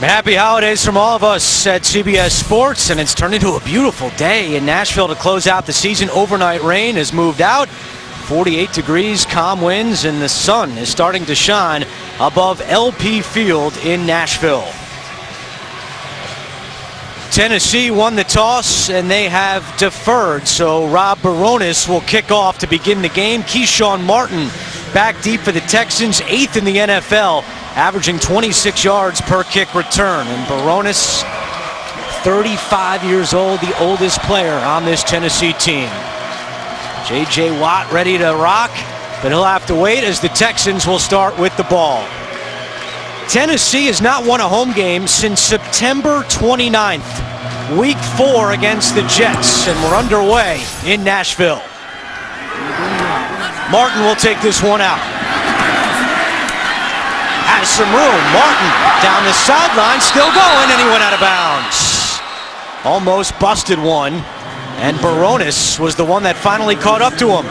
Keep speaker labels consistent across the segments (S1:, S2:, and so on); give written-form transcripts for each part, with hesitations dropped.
S1: Happy holidays from all of us at CBS Sports, and it's turned into a beautiful day in Nashville to close out the season. Overnight rain has moved out, 48 degrees, calm winds, and the sun is starting to shine above LP Field in Nashville. Tennessee won the toss, and they have deferred, so Rob Baronis will kick off to begin the game. Keyshawn Martin back deep for the Texans, 8th in the NFL, averaging 26 yards per kick return. And Baronis, 35 years old, the oldest player on this Tennessee team. J.J. Watt ready to rock, but he'll have to wait as the Texans will start with the ball. Tennessee has not won a home game since September 29th, Week 4 against the Jets, and we're underway in Nashville. Martin will take this one out. Has some room. Martin down the sideline, still going, and he went out of bounds. Almost busted one, and Baronis was the one that finally caught up to him.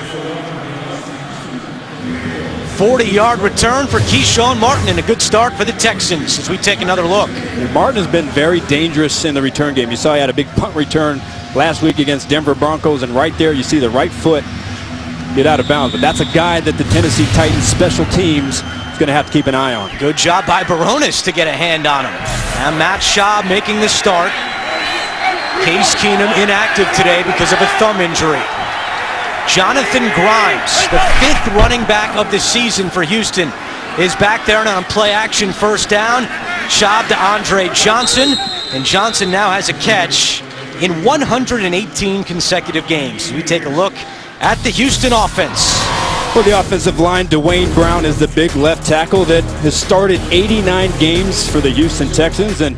S1: 40-yard return for Keyshawn Martin, and a good start for the Texans as we take another look.
S2: Martin has been very dangerous in the return game. You saw he had a big punt return last week against Denver Broncos, and right there you see the right foot get out of bounds. But that's a guy that the Tennessee Titans special teams is going to have to keep an eye on.
S1: Good job by Baronis to get a hand on him. And Matt Schaub making the start. Case Keenum inactive today because of a thumb injury. Jonathan Grimes, the 5th running back of the season for Houston, is back there on play action first down. Schaub to Andre Johnson, and Johnson now has a catch in 118 consecutive games. We take a look at the Houston offense.
S2: For the offensive line, Dwayne Brown is the big left tackle that has started 89 games for the Houston Texans. And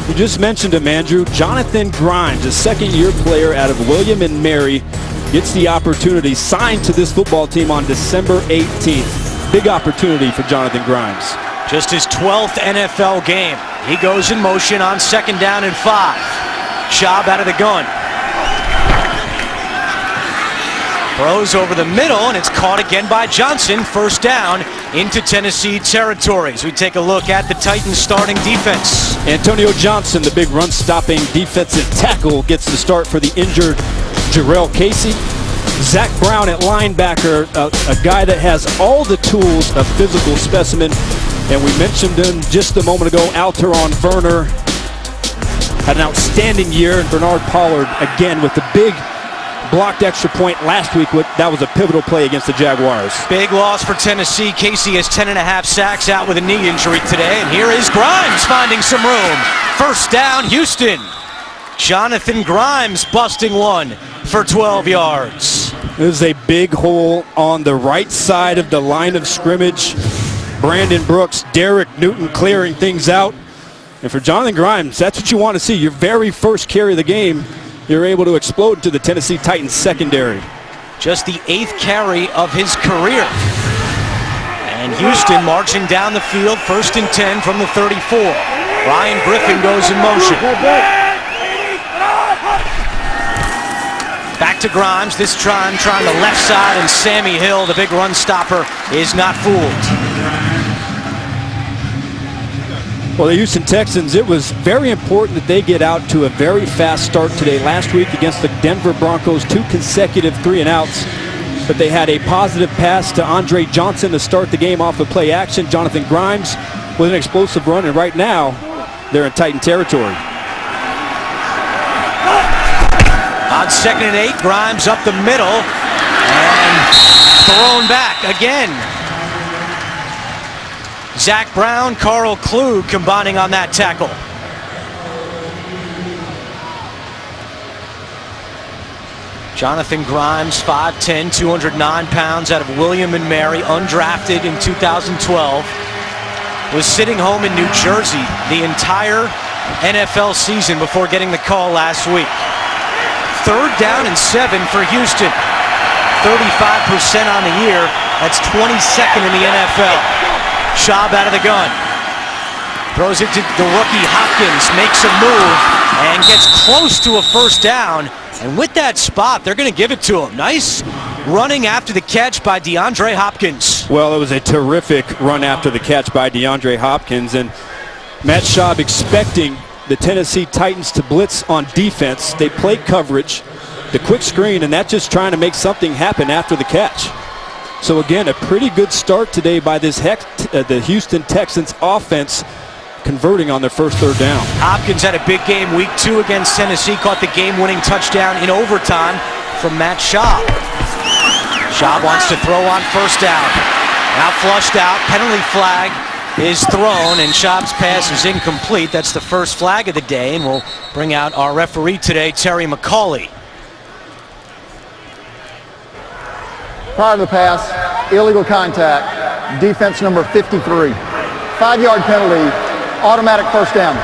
S2: you just mentioned him, Andrew. Jonathan Grimes, a second-year player out of William and Mary, gets the opportunity, signed to this football team on December 18th. Big opportunity for Jonathan Grimes.
S1: Just his 12th NFL game. He goes in motion on 2nd down and 5. Schaub out of the gun. Throws over the middle, and it's caught again by Johnson. First down into Tennessee territory. As we take a look at the Titans starting defense.
S2: Antonio Johnson, the big run-stopping defensive tackle, gets the start for the injured Jarrell Casey. Zach Brown at linebacker, a guy that has all the tools, a physical specimen. And we mentioned him just a moment ago, Alteron Werner had an outstanding year, and Bernard Pollard again with the big blocked extra point last week. That was a pivotal play against the Jaguars.
S1: Big loss for Tennessee. Casey has 10.5 sacks, out with a knee injury today. And here is Grimes finding some room. First down, Houston. Jonathan Grimes busting one for 12 yards.
S2: There's a big hole on the right side of the line of scrimmage. Brandon Brooks, Derek Newton clearing things out. And for Jonathan Grimes, that's what you want to see. Your very first carry of the game, you're able to explode to the Tennessee Titans secondary.
S1: Just the 8th carry of his career. And Houston marching down the field, 1st and 10 from the 34. Ryan Griffin goes in motion. Back to Grimes, this time trying the left side, and Sammy Hill, the big run stopper, is not fooled.
S2: Well, the Houston Texans, it was very important that they get out to a very fast start today. Last week against the Denver Broncos, 2 consecutive 3-and-outs. But they had a positive pass to Andre Johnson to start the game off of play action. Jonathan Grimes with an explosive run, and right now they're in Titan territory.
S1: On 2nd and 8, Grimes up the middle and thrown back again. Zach Brown, Carl Klug combining on that tackle. Jonathan Grimes, 5'10", 209 pounds, out of William and Mary, undrafted in 2012. Was sitting home in New Jersey the entire NFL season before getting the call last week. 3rd down and 7 for Houston. 35% on the year. That's 22nd in the NFL. Schaub out of the gun. Throws it to the rookie Hopkins, makes a move, and gets close to a first down. And with that spot, they're going to give it to him. Nice running after the catch by DeAndre Hopkins.
S2: Well, it was a terrific run after the catch by DeAndre Hopkins. And Matt Schaub expecting the Tennessee Titans to blitz on defense. They play coverage, the quick screen, and that's just trying to make something happen after the catch. So again, a pretty good start today by this the Houston Texans offense, converting on their first third down.
S1: Hopkins had a big game week 2 against Tennessee, caught the game-winning touchdown in overtime from Matt Schaub. Schaub wants to throw on first down. Now flushed out, penalty flag is thrown, and Schaub's pass is incomplete. That's the first flag of the day, and we'll bring out our referee today, Terry McCauley.
S3: Prior to the pass, illegal contact, defense number 53. 5-yard penalty, automatic first down.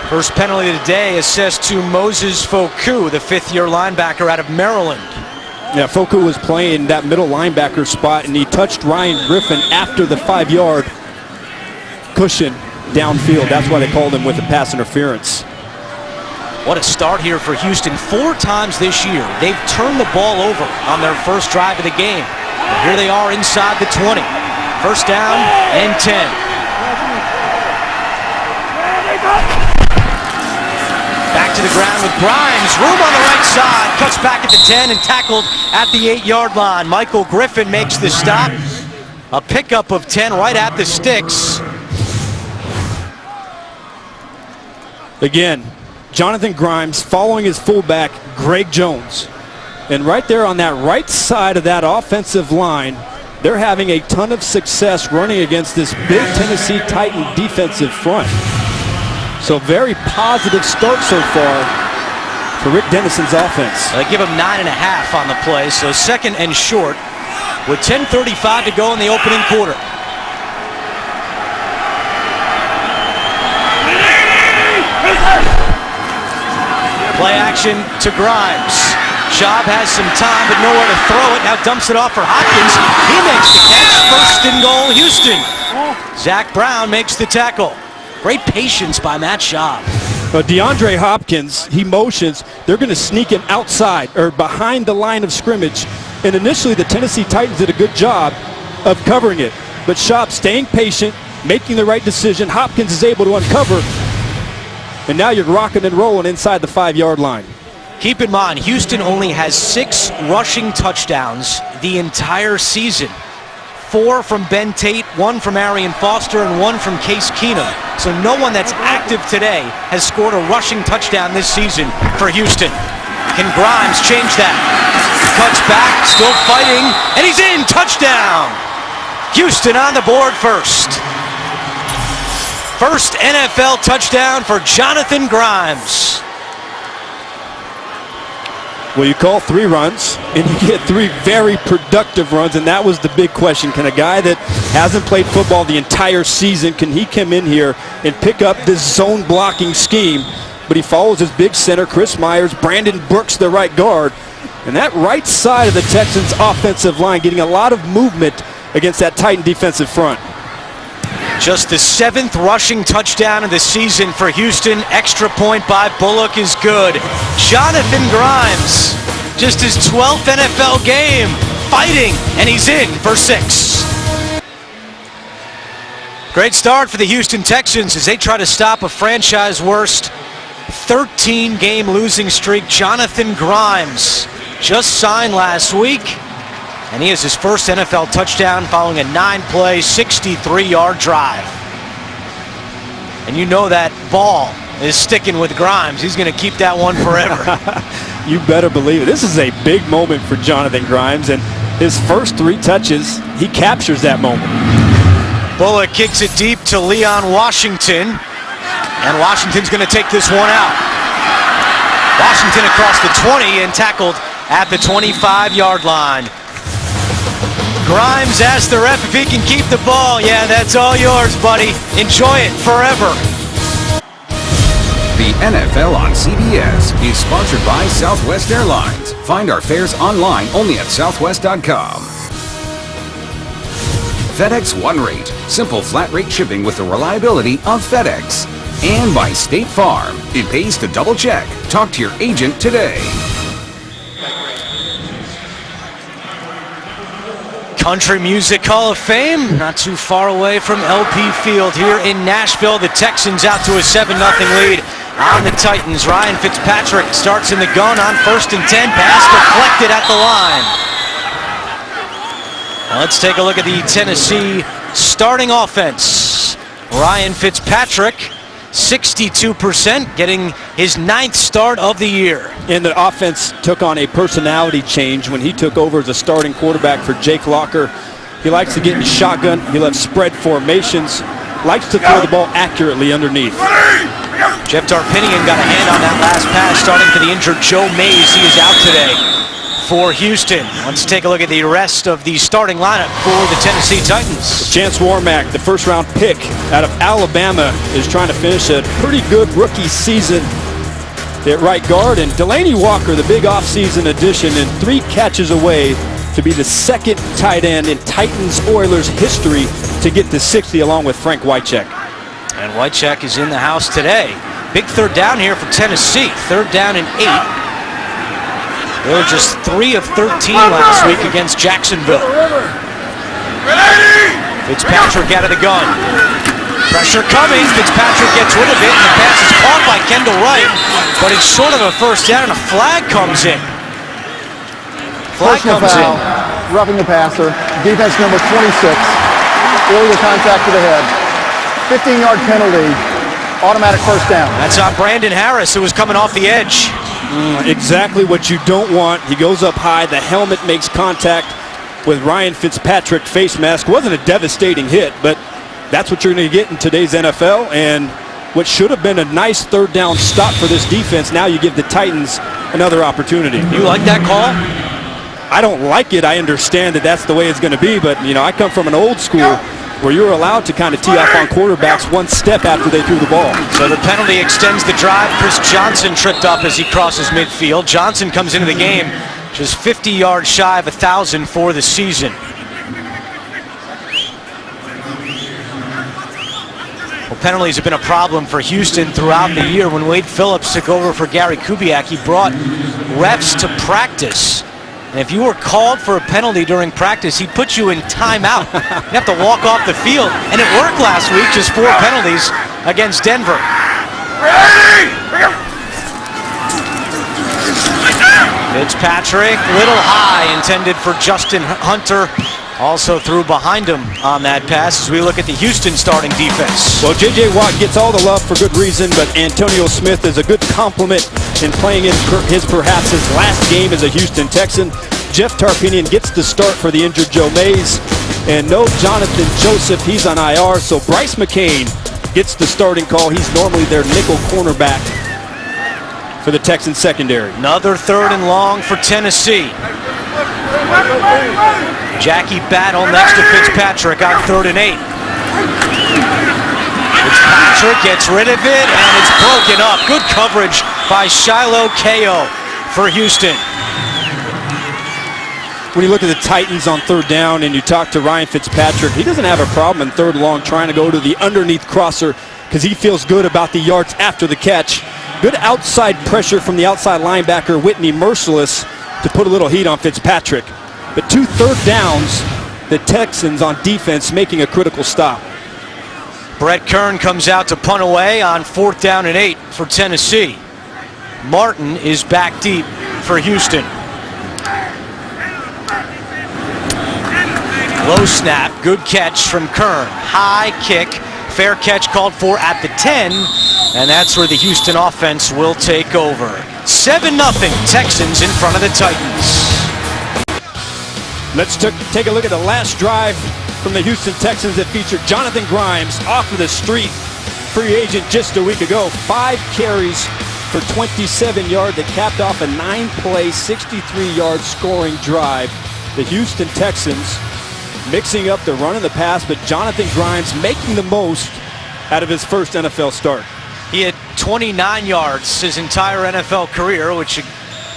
S1: First penalty of the day assessed to Moses Foku, the fifth-year linebacker out of Maryland.
S2: Yeah, Foku was playing that middle linebacker spot, and he touched Ryan Griffin after the 5-yard cushion downfield. That's why they called him with the pass interference.
S1: What a start here for Houston. 4 times this year they've turned the ball over on their first drive of the game. But here they are inside the 20. First down and 10. Back to the ground with Grimes. Room on the right side. Cuts back at the 10 and tackled at the 8-yard line. Michael Griffin makes the stop. A pickup of 10 right at the sticks.
S2: Again, Jonathan Grimes following his fullback, Greg Jones. And right there on that right side of that offensive line, they're having a ton of success running against this big Tennessee Titan defensive front. So very positive start so far for Rick Dennison's offense.
S1: They give him 9.5 on the play, so second and short with 10:35 to go in the opening quarter. Play action to Grimes. Schaub has some time, but nowhere to throw it. Now dumps it off for Hopkins. He makes the catch. First and goal, Houston. Zach Brown makes the tackle. Great patience by Matt Schaub.
S2: DeAndre Hopkins, he motions. They're going to sneak him outside or behind the line of scrimmage. And initially, the Tennessee Titans did a good job of covering it. But Schaub staying patient, making the right decision. Hopkins is able to uncover. And now you're rocking and rolling inside the 5-yard line.
S1: Keep in mind, Houston only has 6 rushing touchdowns the entire season. 4 from Ben Tate, 1 from Arian Foster, and 1 from Case Keenum. So no one that's active today has scored a rushing touchdown this season for Houston. Can Grimes change that? Cuts back, still fighting, and he's in! Touchdown! Houston on the board first. First NFL touchdown for Jonathan Grimes.
S2: Well, you call 3 runs, and you get 3 very productive runs, and that was the big question. Can a guy that hasn't played football the entire season, can he come in here and pick up this zone blocking scheme? But he follows his big center, Chris Myers, Brandon Brooks, the right guard, and that right side of the Texans' offensive line getting a lot of movement against that Titan defensive front.
S1: Just the 7th rushing touchdown of the season for Houston. Extra point by Bullock is good. Jonathan Grimes, just his 12th NFL game, fighting, and he's in for 6. Great start for the Houston Texans as they try to stop a franchise-worst 13-game losing streak. Jonathan Grimes just signed last week, and he has his first NFL touchdown following a 9-play, 63-yard drive. And you know that ball is sticking with Grimes. He's going to keep that one forever.
S2: You better believe it. This is a big moment for Jonathan Grimes, and his first 3 touches, he captures that moment.
S1: Bullock kicks it deep to Leon Washington, and Washington's going to take this one out. Washington across the 20 and tackled at the 25-yard line. Grimes asked the ref if he can keep the ball. Yeah, that's all yours, buddy. Enjoy it forever.
S4: The NFL on CBS is sponsored by Southwest Airlines. Find our fares online only at southwest.com. FedEx One Rate. Simple flat rate shipping with the reliability of FedEx. And by State Farm. It pays to double check. Talk to your agent today.
S1: Country Music Hall of Fame, not too far away from LP Field here in Nashville. The Texans out to a 7-0 lead on the Titans. Ryan Fitzpatrick starts in the gun on 1st and 10. Pass deflected at the line. Let's take a look at the Tennessee starting offense. Ryan Fitzpatrick, 62%, getting his 9th start of the year.
S2: And the offense took on a personality change when he took over as a starting quarterback for Jake Locker. He likes to get in shotgun. He loves spread formations. Likes to throw the ball accurately underneath.
S1: Jeff Tarpinian got a hand on that last pass, starting for the injured Joe Mays. He is out today for Houston. Let's take a look at the rest of the starting lineup for the Tennessee Titans.
S2: Chance Warmack, the first-round pick out of Alabama, is trying to finish a pretty good rookie season at right guard. And Delaney Walker, the big offseason addition, and 3 catches away to be the 2nd tight end in Titans-Oilers history to get to 60, along with Frank Wycheck.
S1: And Wycheck is in the house today. Big 3rd down here for Tennessee. 3rd down and 8. They were just 3 of 13 last week against Jacksonville. Fitzpatrick out of the gun. Pressure coming. Fitzpatrick gets rid of it, and the pass is caught by Kendall Wright, but it's short of a 1st down, and a flag comes in. Flag
S3: Personal
S1: comes
S3: foul,
S1: in.
S3: roughing the passer. Defense number 26. Illegal contact to the head. 15-yard penalty. Automatic 1st down.
S1: That's on Brandon Harris, who was coming off the edge.
S2: Exactly what you don't want. He goes up high. The helmet makes contact with Ryan Fitzpatrick face mask. Wasn't a devastating hit, but that's what you're going to get in today's NFL. And what should have been a nice 3rd down stop for this defense, now you give the Titans another opportunity.
S1: You like that call?
S2: I don't like it. I understand that that's the way it's going to be, but, you know, I come from an old school where you're allowed to kind of tee off on quarterbacks 1 step after they threw the ball.
S1: So the penalty extends the drive. Chris Johnson tripped up as he crosses midfield. Johnson comes into the game just 50 yards shy of 1,000 for the season. Well, penalties have been a problem for Houston throughout the year. When Wade Phillips took over for Gary Kubiak, he brought refs to practice. And if you were called for a penalty during practice, he'd put you in timeout. You'd have to walk off the field. And it worked last week, just 4 penalties against Denver. Fitzpatrick, little high, intended for Justin Hunter. Also threw behind him on that pass as we look at the Houston starting defense.
S2: Well, J.J. Watt gets all the love for good reason, but Antonio Smith is a good compliment in playing in perhaps his last game as a Houston Texan. Jeff Tarpinian gets the start for the injured Joe Mays. And no Jonathan Joseph, he's on IR, so Bryce McCain gets the starting call. He's normally their nickel cornerback for the Texans secondary.
S1: Another 3rd and long for Tennessee. Jackie Battle next to Fitzpatrick on 3rd and 8. Fitzpatrick gets rid of it, and it's broken up. Good coverage by Shiloh Ko for Houston.
S2: When you look at the Titans on 3rd down and you talk to Ryan Fitzpatrick, he doesn't have a problem in 3rd long trying to go to the underneath crosser because he feels good about the yards after the catch. Good outside pressure from the outside linebacker, Whitney Merciless, to put a little heat on Fitzpatrick. But 2 3rd downs, the Texans on defense making a critical stop.
S1: Brett Kern comes out to punt away on 4th down and 8 for Tennessee. Martin is back deep for Houston. Low snap, good catch from Kern. High kick, fair catch called for at the 10, and that's where the Houston offense will take over. 7-0 Texans in front of the Titans.
S2: Let's take a look at the last drive from the Houston Texans that featured Jonathan Grimes off of the street. Free agent just a week ago. 5 carries for 27 yards that capped off a 9-play, 63-yard scoring drive. The Houston Texans mixing up the run and the pass, but Jonathan Grimes making the most out of his first NFL start.
S1: He had 29 yards his entire NFL career, which,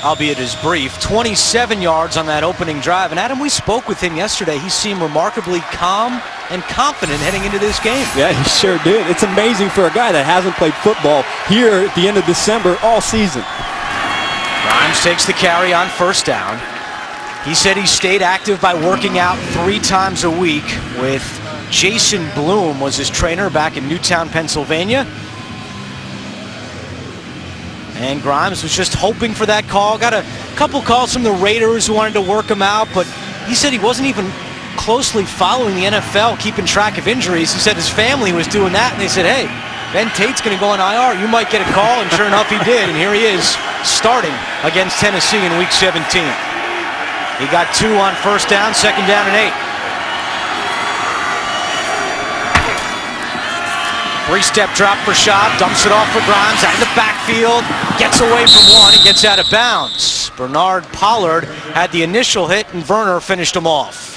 S1: albeit is brief, 27 yards on that opening drive. And Adam, we spoke with him yesterday. He seemed remarkably calm and confident heading into this game.
S2: Yeah, he sure did. It's amazing for a guy that hasn't played football here at the end of December all season.
S1: Grimes takes the carry on 1st down. He said he stayed active by working out 3 times a week with Jason Bloom was his trainer back in Newtown, Pennsylvania. And Grimes was just hoping for that call. Got a couple calls from the Raiders who wanted to work him out, but he said he wasn't even closely following the NFL, keeping track of injuries. He said his family was doing that, and they said, hey, Ben Tate's going to go on IR. You might get a call, and sure enough, he did. And here he is starting against Tennessee in Week 17. He got 2 on first down, second down and 8. 3-step drop for Schaub, dumps it off for Grimes, out in the backfield, gets away from one and gets out of bounds. Bernard Pollard had the initial hit, and Werner finished him off.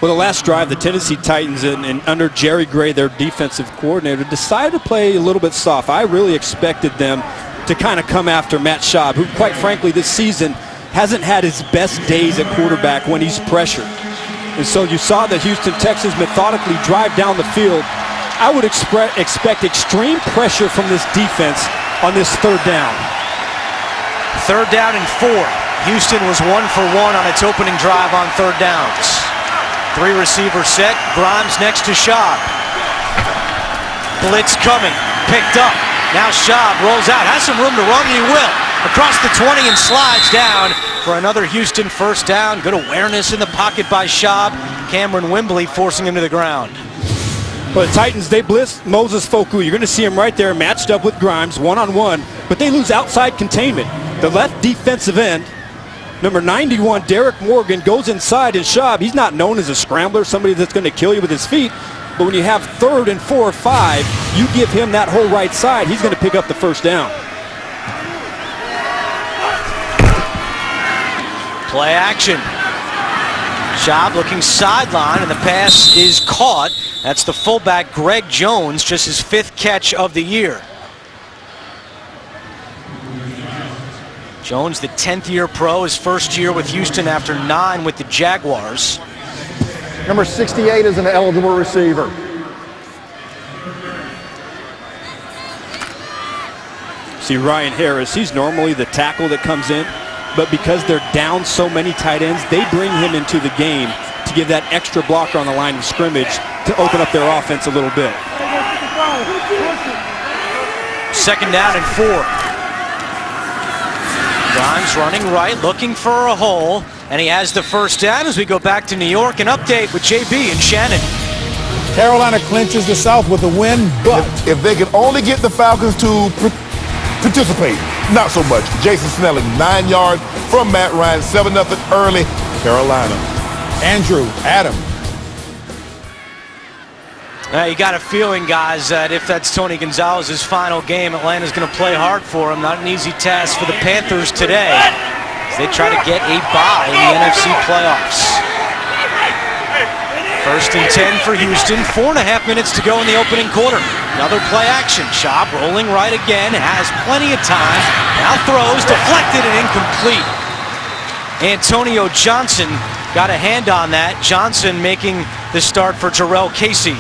S2: Well, the last drive, the Tennessee Titans, and under Jerry Gray, their defensive coordinator, decided to play a little bit soft. I really expected them to kind of come after Matt Schaub, who, quite frankly, this season hasn't had his best days at quarterback when he's pressured. And so you saw the Houston Texans methodically drive down the field. I would expect extreme pressure from this defense on this third down.
S1: Third down and 4. Houston was 1 for 1 on its opening drive on third downs. 3 receiver set, Grimes next to Schaub. Blitz coming, picked up. Now Schaub rolls out, has some room to run, and he will. Across the 20 and slides down for another Houston first down. Good awareness in the pocket by Schaub. Cameron Wimbley forcing him to the ground.
S2: Well, the Titans, they blitz Moses Foku. You're going to see him right there matched up with Grimes, one-on-one, but they lose outside containment. The left defensive end, number 91, Derek Morgan, goes inside, and Schaub, he's not known as a scrambler, somebody that's going to kill you with his feet, but when you have 3rd and 4 or 5, you give him that whole right side, he's going to pick up the first down.
S1: Play action. Schaub looking sideline, and the pass is caught. That's the fullback, Greg Jones, just his 5th catch of the year. Jones, the 10th year pro, his first year with Houston after 9 with the Jaguars.
S3: Number 68 is an eligible receiver.
S2: See Ryan Harris, he's normally the tackle that comes in, but because they're down so many tight ends, they bring him into the game to give that extra blocker on the line of scrimmage to open up their offense a little bit.
S1: Second down and 4. Grimes running right, looking for a hole, and he has the first down as we go back to New York. An update with JB and Shannon.
S5: Carolina clinches the South with a win, but
S6: if they can only get the Falcons to participate, not so much. Jason Snelling, 9 yards from Matt Ryan, 7-0 early, Carolina.
S5: Andrew, Adam.
S1: You got a feeling, guys, that if that's Tony Gonzalez's final game, Atlanta's going to play hard for him. Not an easy task for the Panthers today as they try to get a bye in the NFC playoffs. First and 10 for Houston. 4.5 minutes to go in the opening quarter. Another play action. Schaub rolling right again. Has plenty of time. Now throws. Deflected and incomplete. Antonio Johnson got a hand on that. Johnson making the start for Jarrell Casey.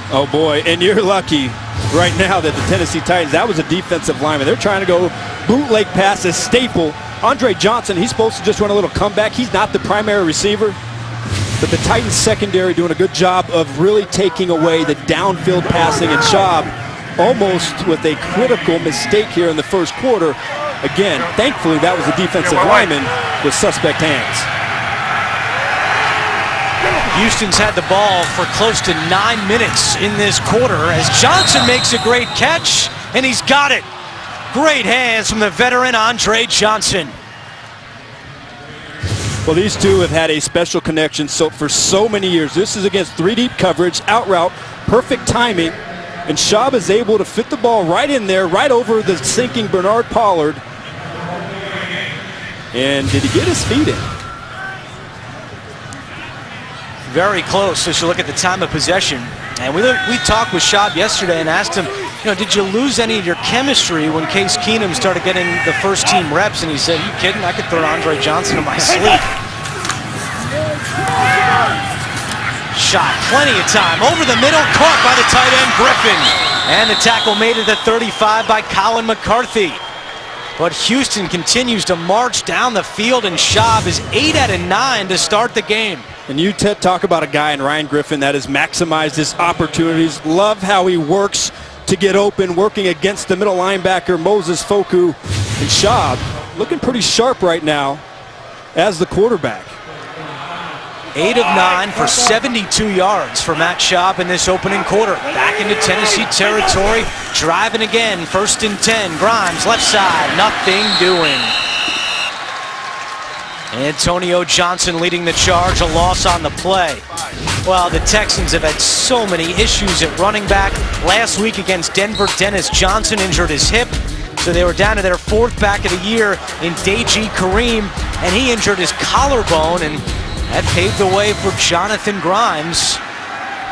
S2: Oh boy, and you're lucky right now that the Tennessee Titans, that was a defensive lineman. They're trying to go bootleg passes, staple. Andre Johnson, he's supposed to just run a little comeback. He's not the primary receiver. But the Titans secondary doing a good job of really taking away the downfield passing, and Schaub almost with a critical mistake here in the first quarter. Again, thankfully that was a defensive lineman with suspect hands.
S1: Houston's had the ball for close to 9 minutes in this quarter as Johnson makes a great catch, and he's got it. Great hands from the veteran Andre Johnson.
S2: Well, these two have had a special connection for so many years. This is against 3 deep coverage, out route, perfect timing, and Schaub is able to fit the ball right in there, right over the sinking Bernard Pollard. And did he get his feet in?
S1: Very close as you look at the time of possession. And we talked with Schaub yesterday and asked him, did you lose any of your chemistry when Case Keenum started getting the first team reps? And he said, you kidding? I could throw Andre Johnson in my sleep. Shot, plenty of time. Over the middle, caught by the tight end Griffin. And the tackle made it at 35 by Colin McCarthy. But Houston continues to march down the field, and Schaub is 8 out of 9 to start the game.
S2: And you talk about a guy in Ryan Griffin that has maximized his opportunities. Love how he works to get open, working against the middle linebacker, Moses Foku. And Schaub looking pretty sharp right now as the quarterback.
S1: 8 of 9 for 72 yards for Matt Schaub in this opening quarter. Back into Tennessee territory, driving again, 1st and 10. Grimes, left side, nothing doing. Antonio Johnson leading the charge, a loss on the play. Well, the Texans have had so many issues at running back. Last week against Denver, Dennis Johnson injured his hip, so they were down to their 4th back of the year in Deji Kareem, and he injured his collarbone, and that paved the way for Jonathan Grimes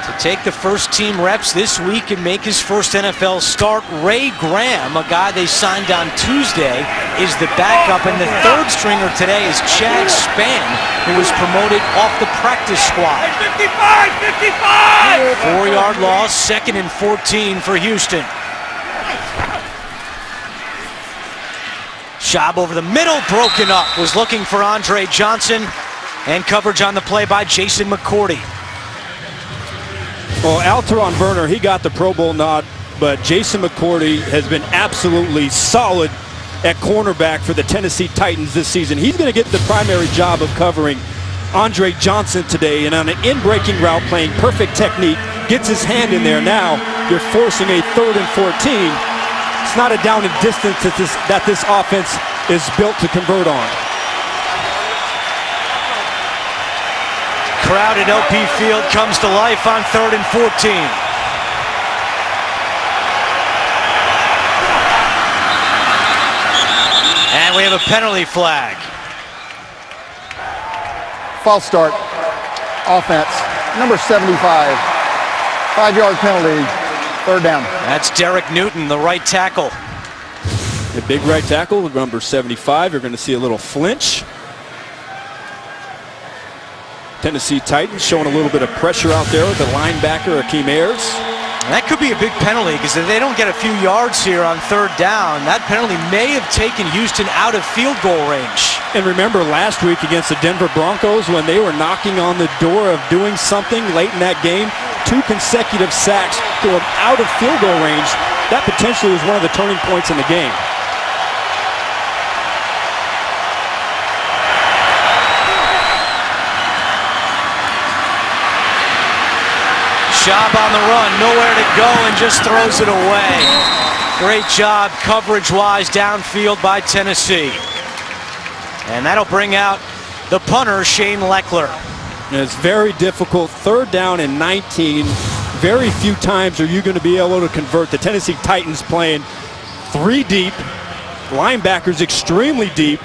S1: to take the first team reps this week and make his first NFL start. Ray Graham, a guy they signed on Tuesday, is the backup, and the 3rd stringer today is Chad Spann, who was promoted off the practice squad. 4-yard loss, 2nd and 14 for Houston. Schaub over the middle, broken up, was looking for Andre Johnson, and coverage on the play by Jason McCourty.
S2: Well, Alteron Werner, he got the Pro Bowl nod, but Jason McCourty has been absolutely solid at cornerback for the Tennessee Titans this season. He's going to get the primary job of covering Andre Johnson today, and on an in-breaking route, playing perfect technique, gets his hand in there. Now you're forcing a 3rd and 14. It's not a down and distance that this offense is built to convert on.
S1: Crowded LP Field comes to life on 3rd and 14. And we have a penalty flag.
S3: False start. Offense. Number 75. 5-yard penalty. 3rd down.
S1: That's Derek Newton, the right tackle.
S2: The big right tackle with number 75. You're going to see a little flinch. Tennessee Titans showing a little bit of pressure out there with the linebacker, Akeem Ayers.
S1: That could be a big penalty, because if they don't get a few yards here on 3rd down, that penalty may have taken Houston out of field goal range.
S2: And remember last week against the Denver Broncos when they were knocking on the door of doing something late in that game? 2 consecutive sacks threw them out of field goal range. That potentially was one of the turning points in the game.
S1: Schaub on the run, nowhere to go, and just throws it away. Great job coverage-wise downfield by Tennessee. And that'll bring out the punter, Shane Leckler.
S2: And it's very difficult. 3rd down and 19. Very few times are you going to be able to convert. The Tennessee Titans playing 3 deep. Linebackers extremely deep.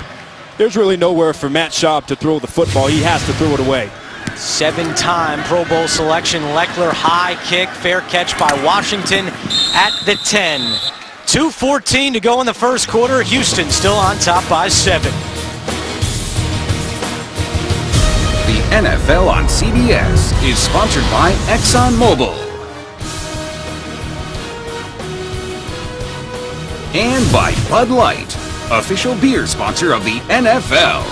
S2: There's really nowhere for Matt Schaub to throw the football. He has to throw it away.
S1: 7-time Pro Bowl selection. Leckler, high kick, fair catch by Washington at the 10. 2:14 to go in the first quarter. Houston still on top by 7.
S4: The NFL on CBS is sponsored by ExxonMobil. And by Bud Light, official beer sponsor of the NFL.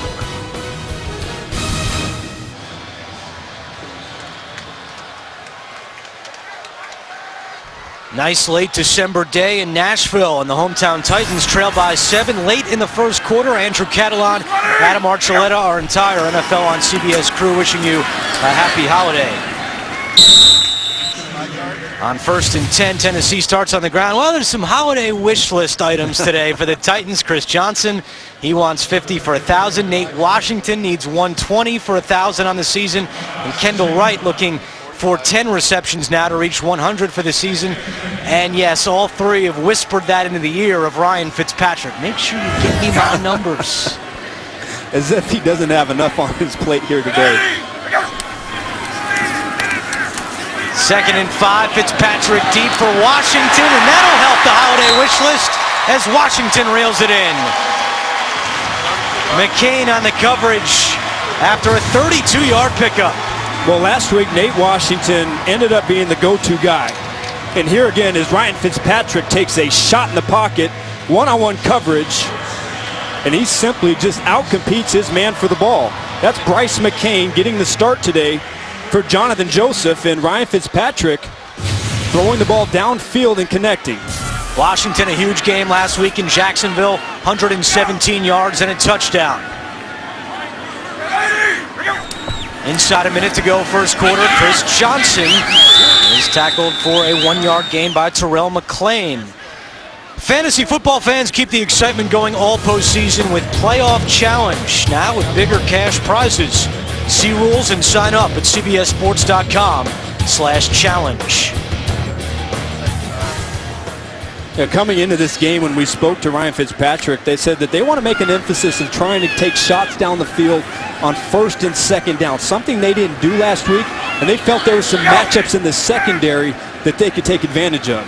S1: Nice late December day in Nashville, and the hometown Titans trail by 7 late in the first quarter. Andrew Catalon, Adam Archuleta, our entire NFL on CBS crew wishing you a happy holiday. On 1st and 10, Tennessee starts on the ground. Well, there's some holiday wish list items today for the Titans. Chris Johnson, he wants 50 for 1,000. Nate Washington needs 120 for 1,000 on the season. And Kendall Wright looking for 10 receptions now to reach 100 for the season. And yes, all 3 have whispered that into the ear of Ryan Fitzpatrick. Make sure you get me my numbers.
S2: As if he doesn't have enough on his plate here today.
S1: 2nd and 5, Fitzpatrick deep for Washington, and that'll help the holiday wish list as Washington reels it in. McCain on the coverage after a 32-yard pickup.
S2: Well, last week, Nate Washington ended up being the go-to guy. And here again is Ryan Fitzpatrick takes a shot in the pocket, one-on-one coverage, and he simply just outcompetes his man for the ball. That's Bryce McCain getting the start today for Jonathan Joseph, and Ryan Fitzpatrick throwing the ball downfield and connecting.
S1: Washington, a huge game last week in Jacksonville, 117 yards and a touchdown. Inside a minute to go, first quarter. Chris Johnson is tackled for a 1-yard gain by Terrell McClain. Fantasy football fans, keep the excitement going all postseason with Playoff Challenge, now with bigger cash prizes. See rules and sign up at cbssports.com/challenge.
S2: Coming into this game, when we spoke to Ryan Fitzpatrick, they said that they want to make an emphasis of trying to take shots down the field on first and second down, something they didn't do last week, and they felt there were some matchups in the secondary that they could take advantage of.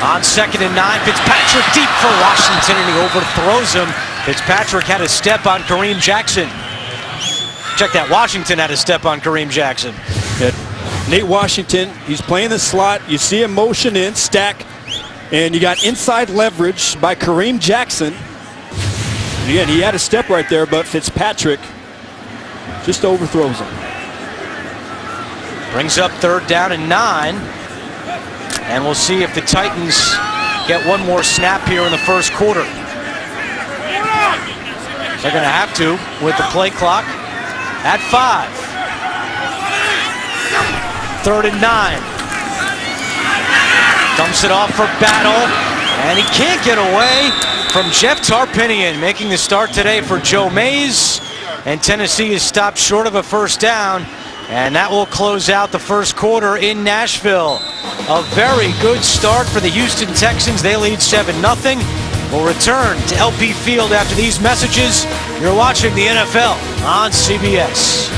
S1: On 2nd and 9, Fitzpatrick deep for Washington, and he overthrows him. Fitzpatrick had a step on Kareem Jackson. Check that, Washington had a step on Kareem Jackson.
S2: Nate Washington, he's playing the slot. You see him motion in, stack, and you got inside leverage by Kareem Jackson. And again, he had a step right there, but Fitzpatrick just overthrows him.
S1: Brings up 3rd down and 9. And we'll see if the Titans get one more snap here in the first quarter. They're going to have to with the play clock at 5. 3rd and 9. Dumps it off for Battle, and he can't get away from Jeff Tarpinian, making the start today for Joe Mays. And Tennessee is stopped short of a first down, and that will close out the first quarter in Nashville. A very good start for the Houston Texans. They lead 7-0. We'll return to LP Field after these messages. You're watching the NFL on CBS.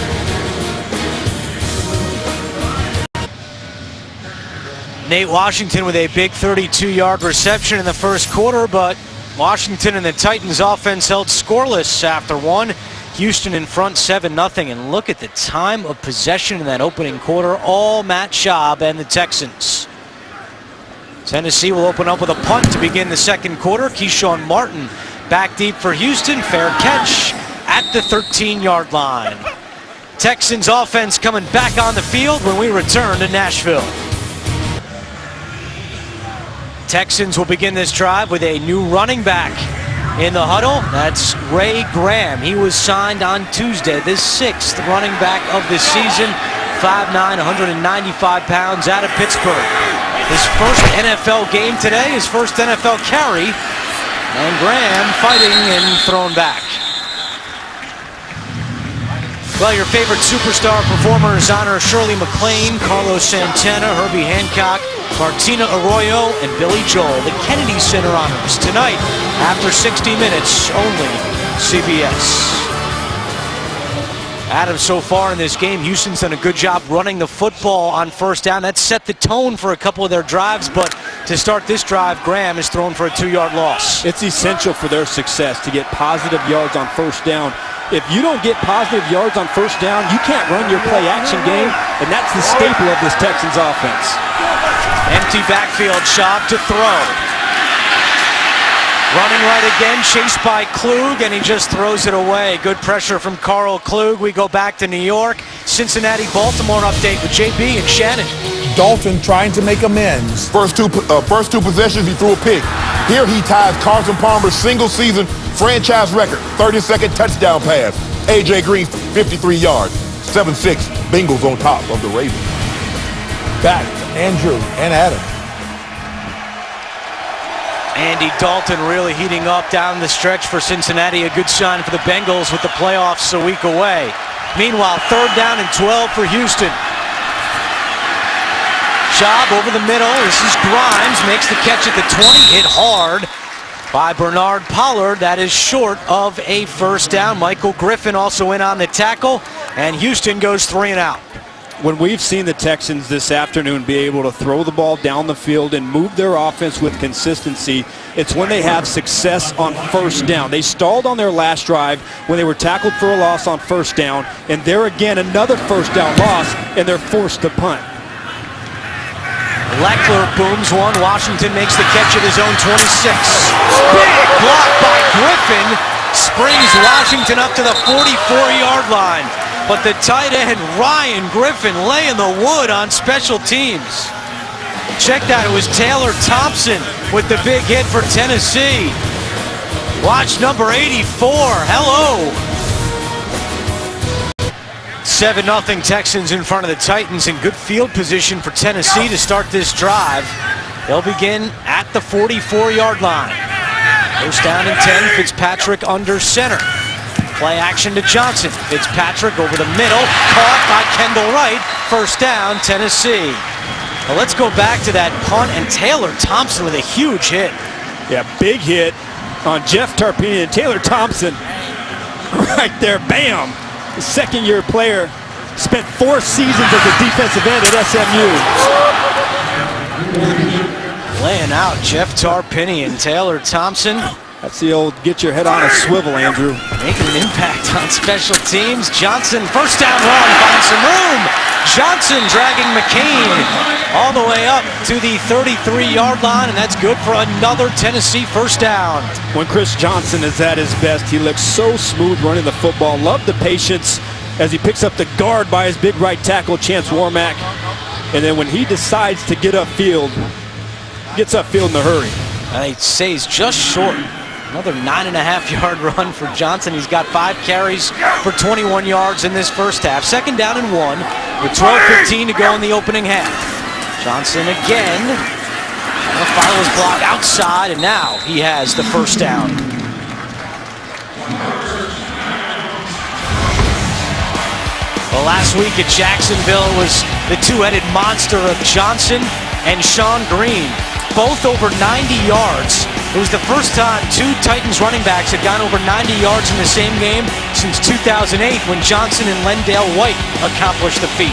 S1: Nate Washington with a big 32-yard reception in the first quarter, but Washington and the Titans offense held scoreless after one. Houston in front 7-0, and look at the time of possession in that opening quarter, all Matt Schaub and the Texans. Tennessee will open up with a punt to begin the second quarter. Keyshawn Martin back deep for Houston, fair catch at the 13-yard line. Texans offense coming back on the field when we return to Nashville. Texans will begin this drive with a new running back in the huddle. That's Ray Graham. He was signed on Tuesday, the 6th running back of the season. 5'9", 195 pounds, out of Pittsburgh. His first NFL game today, his first NFL carry. And Graham fighting and thrown back. Well, your favorite superstar performers honor Shirley MacLaine, Carlos Santana, Herbie Hancock, Martina Arroyo, and Billy Joel. The Kennedy Center honors tonight after 60 minutes, only CBS. Adam, so far in this game, Houston's done a good job running the football on first down. That set the tone for a couple of their drives, but to start this drive, Graham is thrown for a 2-yard loss.
S2: It's essential for their success to get positive yards on first down. If you don't get positive yards on first down, you can't run your play-action game, and that's the staple of this Texans offense.
S1: Empty backfield, Schaub to throw. Running right again, chased by Klug, and he just throws it away. Good pressure from Carl Klug. We go back to New York. Cincinnati, Baltimore update with JB and Shannon.
S5: Dalton trying to make amends.
S6: First two possessions, he threw a pick. Here he ties Carson Palmer's single-season franchise record, 32nd touchdown pass. A.J. Green, 53 yards, 7-6. Bengals on top of the Ravens.
S5: Back to Andrew and Adam.
S1: Andy Dalton really heating up down the stretch for Cincinnati. A good sign for the Bengals with the playoffs a week away. Meanwhile, 3rd down and 12 for Houston. Schaub over the middle. This is Grimes. Makes the catch at the 20. Hit hard by Bernard Pollard. That is short of a first down. Michael Griffin also in on the tackle. And Houston goes 3 and out.
S2: When we've seen the Texans this afternoon be able to throw the ball down the field and move their offense with consistency, it's when they have success on first down. They stalled on their last drive when they were tackled for a loss on first down, and there again another first down loss, and they're forced to punt.
S1: Leckler booms one. Washington makes the catch at his own 26. Big block by Griffin. Springs Washington up to the 44-yard line. But the tight end, Ryan Griffin, laying the wood on special teams. Check that, it was Taylor Thompson with the big hit for Tennessee. Watch number 84, hello. 7-0 Texans in front of the Titans, in good field position for Tennessee to start this drive. They'll begin at the 44-yard line. First down and 10, Fitzpatrick under center. Play action to Johnson. Fitzpatrick over the middle, caught by Kendall Wright. First down, Tennessee. Well, let's go back to that punt, and Taylor Thompson with a huge hit.
S2: Yeah, big hit on Jeff Tarpini, and Taylor Thompson right there, bam! The second-year player, spent 4 seasons as a defensive end at SMU.
S1: Laying out Jeff Tarpini and Taylor Thompson.
S2: That's the old get your head on a swivel, Andrew.
S1: Making an impact on special teams. Johnson, first down run, finds some room. Johnson dragging McCain all the way up to the 33-yard line, and that's good for another Tennessee first down.
S2: When Chris Johnson is at his best, he looks so smooth running the football. Love the patience as he picks up the guard by his big right tackle, Chance Warmack. And then when he decides to get upfield, gets upfield in a hurry.
S1: I'd say he's just short. Another 9.5-yard run for Johnson. He's got 5 carries for 21 yards in this first half. Second down and 1 with 12:15 to go in the opening half. Johnson again. The final is blocked outside, and now he has the first down. Well, last week at Jacksonville was the two-headed monster of Johnson and Sean Green, both over 90 yards. It was the first time 2 Titans running backs had gone over 90 yards in the same game since 2008 when Johnson and Lendale White accomplished the feat.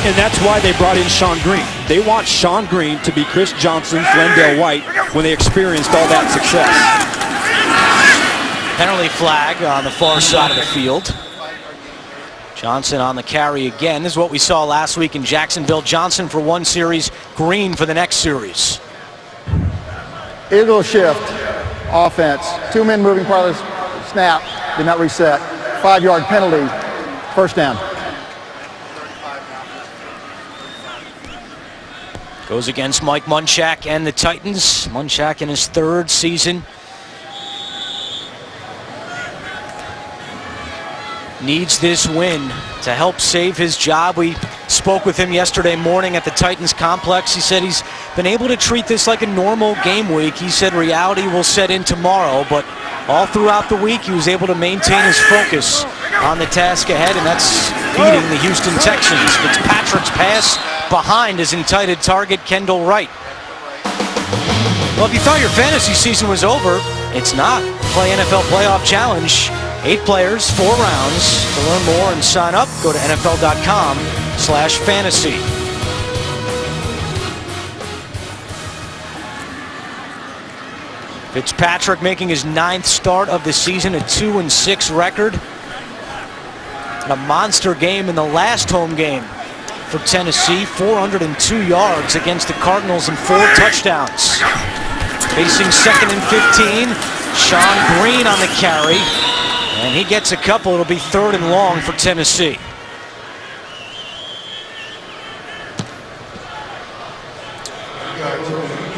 S2: And that's why they brought in Sean Green. They want Sean Green to be Chris Johnson's Lendale White when they experienced all that success.
S1: Penalty flag on the far side of the field. Johnson on the carry again. This is what we saw last week in Jacksonville. Johnson for one series, Green for the next series.
S3: Eagle shift, offense. 2 men moving part of the snap, did not reset. 5-yard penalty, first down.
S1: Goes against Mike Munchak and the Titans. Munchak in his 3rd season. Needs this win to help save his job. We spoke with him yesterday morning at the Titans complex. He said he's been able to treat this like a normal game week. He said reality will set in tomorrow, but all throughout the week he was able to maintain his focus on the task ahead, and that's beating the Houston Texans. Fitzpatrick's pass behind his intended target, Kendall Wright. Well, if you thought your fantasy season was over, it's not. Play NFL Playoff Challenge. 8 players, 4 rounds. To learn more and sign up, go to NFL.com/fantasy. Fitzpatrick making his 9th start of the season, a 2-6 record. And a monster game in the last home game for Tennessee. 402 yards against the Cardinals and 4 touchdowns. Facing 2nd and 15. Sean Green on the carry. And he gets a couple. It'll be 3rd and long for Tennessee.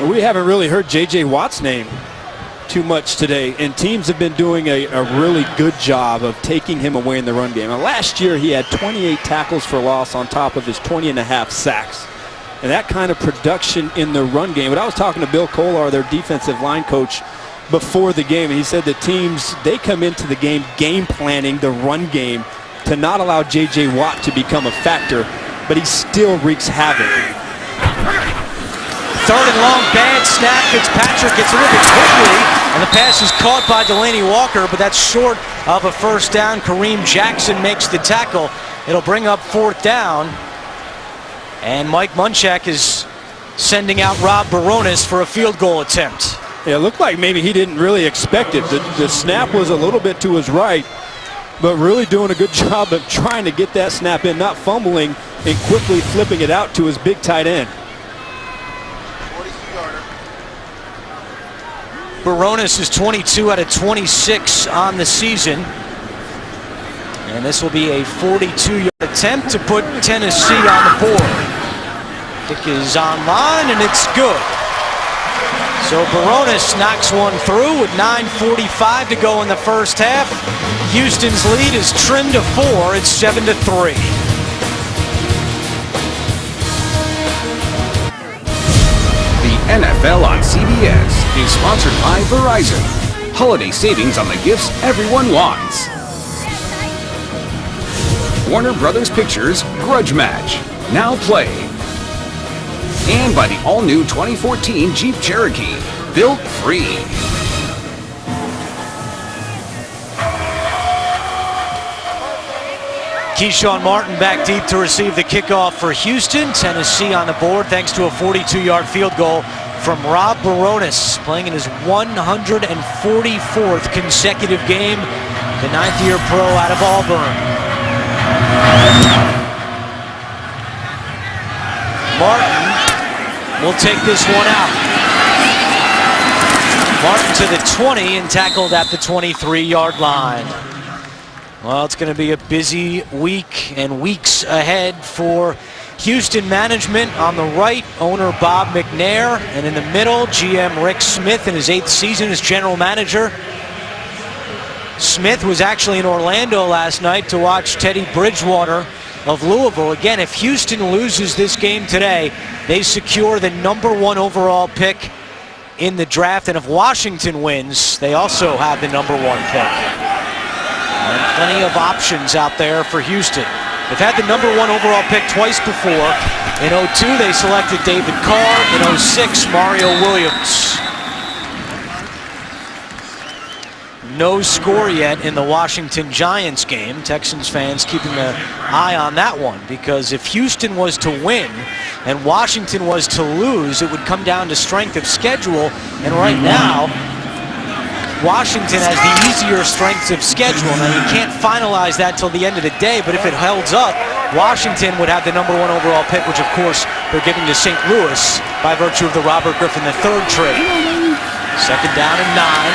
S2: We haven't really heard J.J. Watt's name too much today, and teams have been doing a really good job of taking him away in the run game. Now, last year he had 28 tackles for loss on top of his 20.5 sacks. And that kind of production in the run game. But I was talking to Bill Kolar, their defensive line coach, before the game, and he said the teams, they come into the game planning the run game to not allow J.J. Watt to become a factor, but he still wreaks havoc.
S1: 3rd and long, bad snap. Fitzpatrick gets rid of it quickly, and the pass is caught by Delaney Walker, but that's short of a first down. Kareem Jackson makes the tackle. It'll bring up 4th down, and Mike Munchak is sending out Rob Baronis for a field goal attempt.
S2: Yeah, it looked like maybe he didn't really expect it. The snap was a little bit to his right, but really doing a good job of trying to get that snap in, not fumbling and quickly flipping it out to his big tight end.
S1: Baronis is 22 out of 26 on the season. And this will be a 42-yard attempt to put Tennessee on the board. Kick is online, and it's good. So Baronis knocks one through with 9:45 to go in the first half. Houston's lead is trimmed to 4. It's 7-3.
S4: The NFL on CBS is sponsored by Verizon. Holiday savings on the gifts everyone wants. Warner Brothers Pictures Grudge Match, now playing. And by the all-new 2014 Jeep Cherokee, built free.
S1: Keyshawn Martin back deep to receive the kickoff for Houston. Tennessee on the board thanks to a 42-yard field goal from Rob Baronis, playing in his 144th consecutive game, the 9th-year pro out of Auburn. Martin will take this one out. Martin to the 20 and tackled at the 23-yard line. Well, it's going to be a busy week and weeks ahead for Houston management. On the right, owner Bob McNair, and in the middle, GM Rick Smith in his 8th season as general manager. Smith was actually in Orlando last night to watch Teddy Bridgewater of Louisville. Again, if Houston loses this game today, they secure the #1 overall pick in the draft. And if Washington wins, they also have the #1 pick. And plenty of options out there for Houston. They've had the #1 overall pick twice before. In 2002, they selected David Carr. In 2006, Mario Williams. No score yet in the Washington Giants game. Texans fans keeping an eye on that one, because if Houston was to win and Washington was to lose, it would come down to strength of schedule. And right now, Washington has the easier strengths of schedule. Now, you can't finalize that till the end of the day, but if it holds up, Washington would have the #1 overall pick, which of course they're giving to St. Louis by virtue of the Robert Griffin III trade. Second down and 9.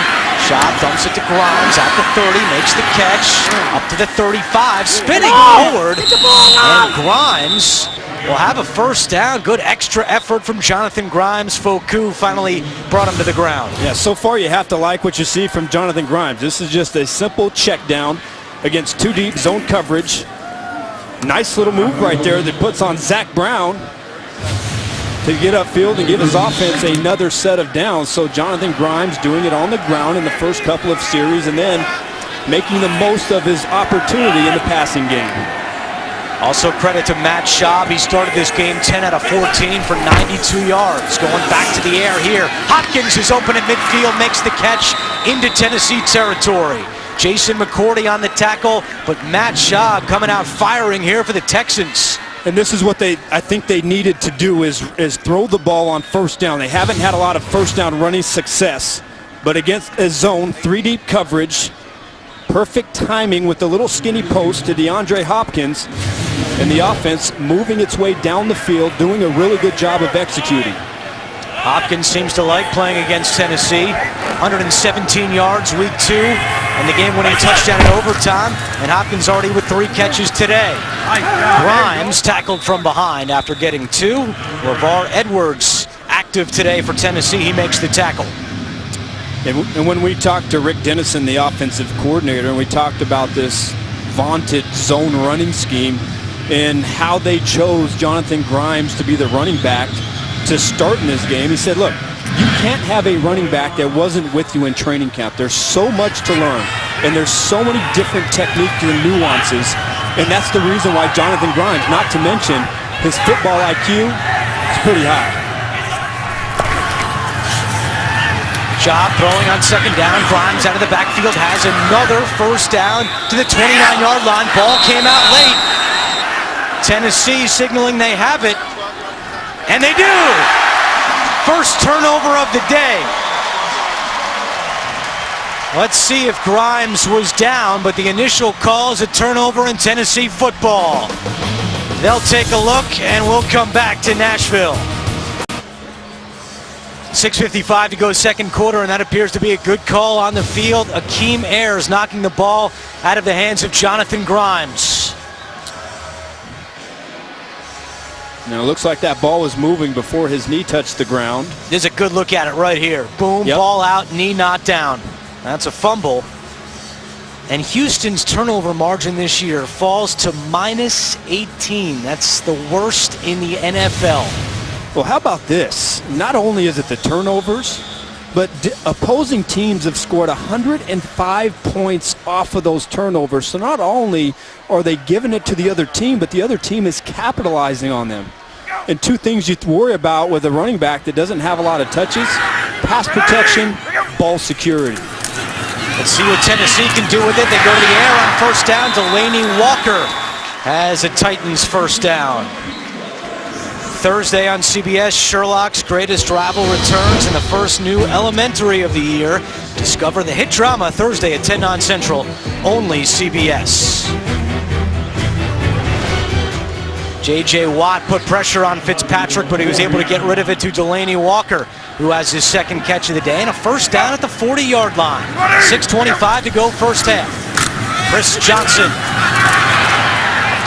S1: Shot, dumps it to Grimes at the 30, makes the catch, up to the 35, spinning forward, and Grimes will have a first down. Good extra effort from Jonathan Grimes. Foku finally brought him to the ground.
S2: Yeah, so far you have to like what you see from Jonathan Grimes. This is just a simple check down against 2 deep zone coverage. Nice little move right there that puts on Zach Brown to get upfield and give his offense another set of downs. So Jonathan Grimes doing it on the ground in the first couple of series and then making the most of his opportunity in the passing game.
S1: Also credit to Matt Schaub. He started this game 10 out of 14 for 92 yards. Going back to the air here. Hopkins is open at midfield, makes the catch into Tennessee territory. Jason McCourty on the tackle, but Matt Schaub coming out firing here for the Texans.
S2: And this is what I think they needed to do is throw the ball on first down. They haven't had a lot of first down running success, but against a zone, 3 deep coverage, perfect timing with the little skinny post to DeAndre Hopkins, and the offense moving its way down the field, doing a really good job of executing.
S1: Hopkins seems to like playing against Tennessee. 117 yards week 2, and the game-winning touchdown in overtime, and Hopkins already with 3 catches today. Grimes tackled from behind after getting 2. LeVar Edwards active today for Tennessee. He makes the tackle.
S2: And when we talked to Rick Dennison, the offensive coordinator, and we talked about this vaunted zone running scheme and how they chose Jonathan Grimes to be the running back to start in this game, he said, look, you can't have a running back that wasn't with you in training camp. There's so much to learn, and there's so many different techniques and nuances, and that's the reason why Jonathan Grimes, not to mention his football IQ, is pretty high.
S1: Schaub throwing on second down. Grimes out of the backfield has another first down to the 29-yard line. Ball came out late. Tennessee signaling they have it, and they do. First turnover of the day. Let's see if Grimes was down, but the initial call is a turnover in Tennessee football. They'll take a look, and we'll come back to Nashville. 6:55 to go second quarter, and that appears to be a good call on the field. Akeem Ayers knocking the ball out of the hands of Jonathan Grimes.
S2: Now it looks like that ball was moving before his knee touched the ground.
S1: There's a good look at it right here. Boom,
S2: Yep.
S1: Ball out, knee not down. That's a fumble. And Houston's turnover margin this year falls to -18. That's the worst in the NFL.
S2: Well, how about this? Not only is it the turnovers, but opposing teams have scored 105 points off of those turnovers. So not only are they giving it to the other team, but the other team is capitalizing on them. And two things you worry about with a running back that doesn't have a lot of touches: pass protection, ball security.
S1: Let's see what Tennessee can do with it. They go to the air on first down. Delaney Walker has a Titans first down. Thursday on CBS, Sherlock's Greatest Rival returns in the first new elementary of the year. Discover the hit drama Thursday at 10 on Central, only CBS. J.J. Watt put pressure on Fitzpatrick, but he was able to get rid of it to Delaney Walker, who has his second catch of the day, and a first down at the 40-yard line. 6:25 to go first half. Chris Johnson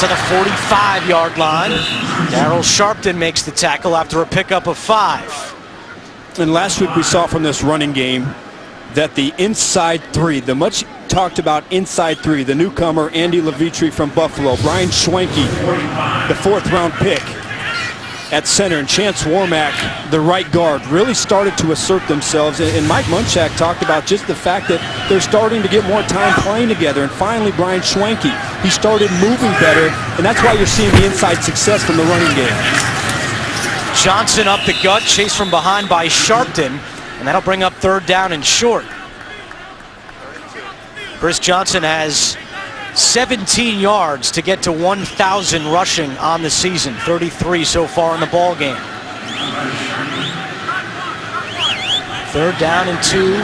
S1: to the 45-yard line. Darryl Sharpton makes the tackle after a pickup of 5.
S2: And last week we saw from this running game that the inside three, the much talked about inside three, the newcomer Andy Levitri from Buffalo, Brian Schwenke, the 4th-round pick at center, and Chance Warmack, the right guard, really started to assert themselves. And Mike Munchak talked about just the fact that they're starting to get more time playing together. And finally, Brian Schwenke, he started moving better, and that's why you're seeing the inside success from the running game.
S1: Johnson up the gut, chased from behind by Sharpton, and that'll bring up third down and short. Chris Johnson has 17 yards to get to 1,000 rushing on the season, 33 so far in the ball game. Third down and 2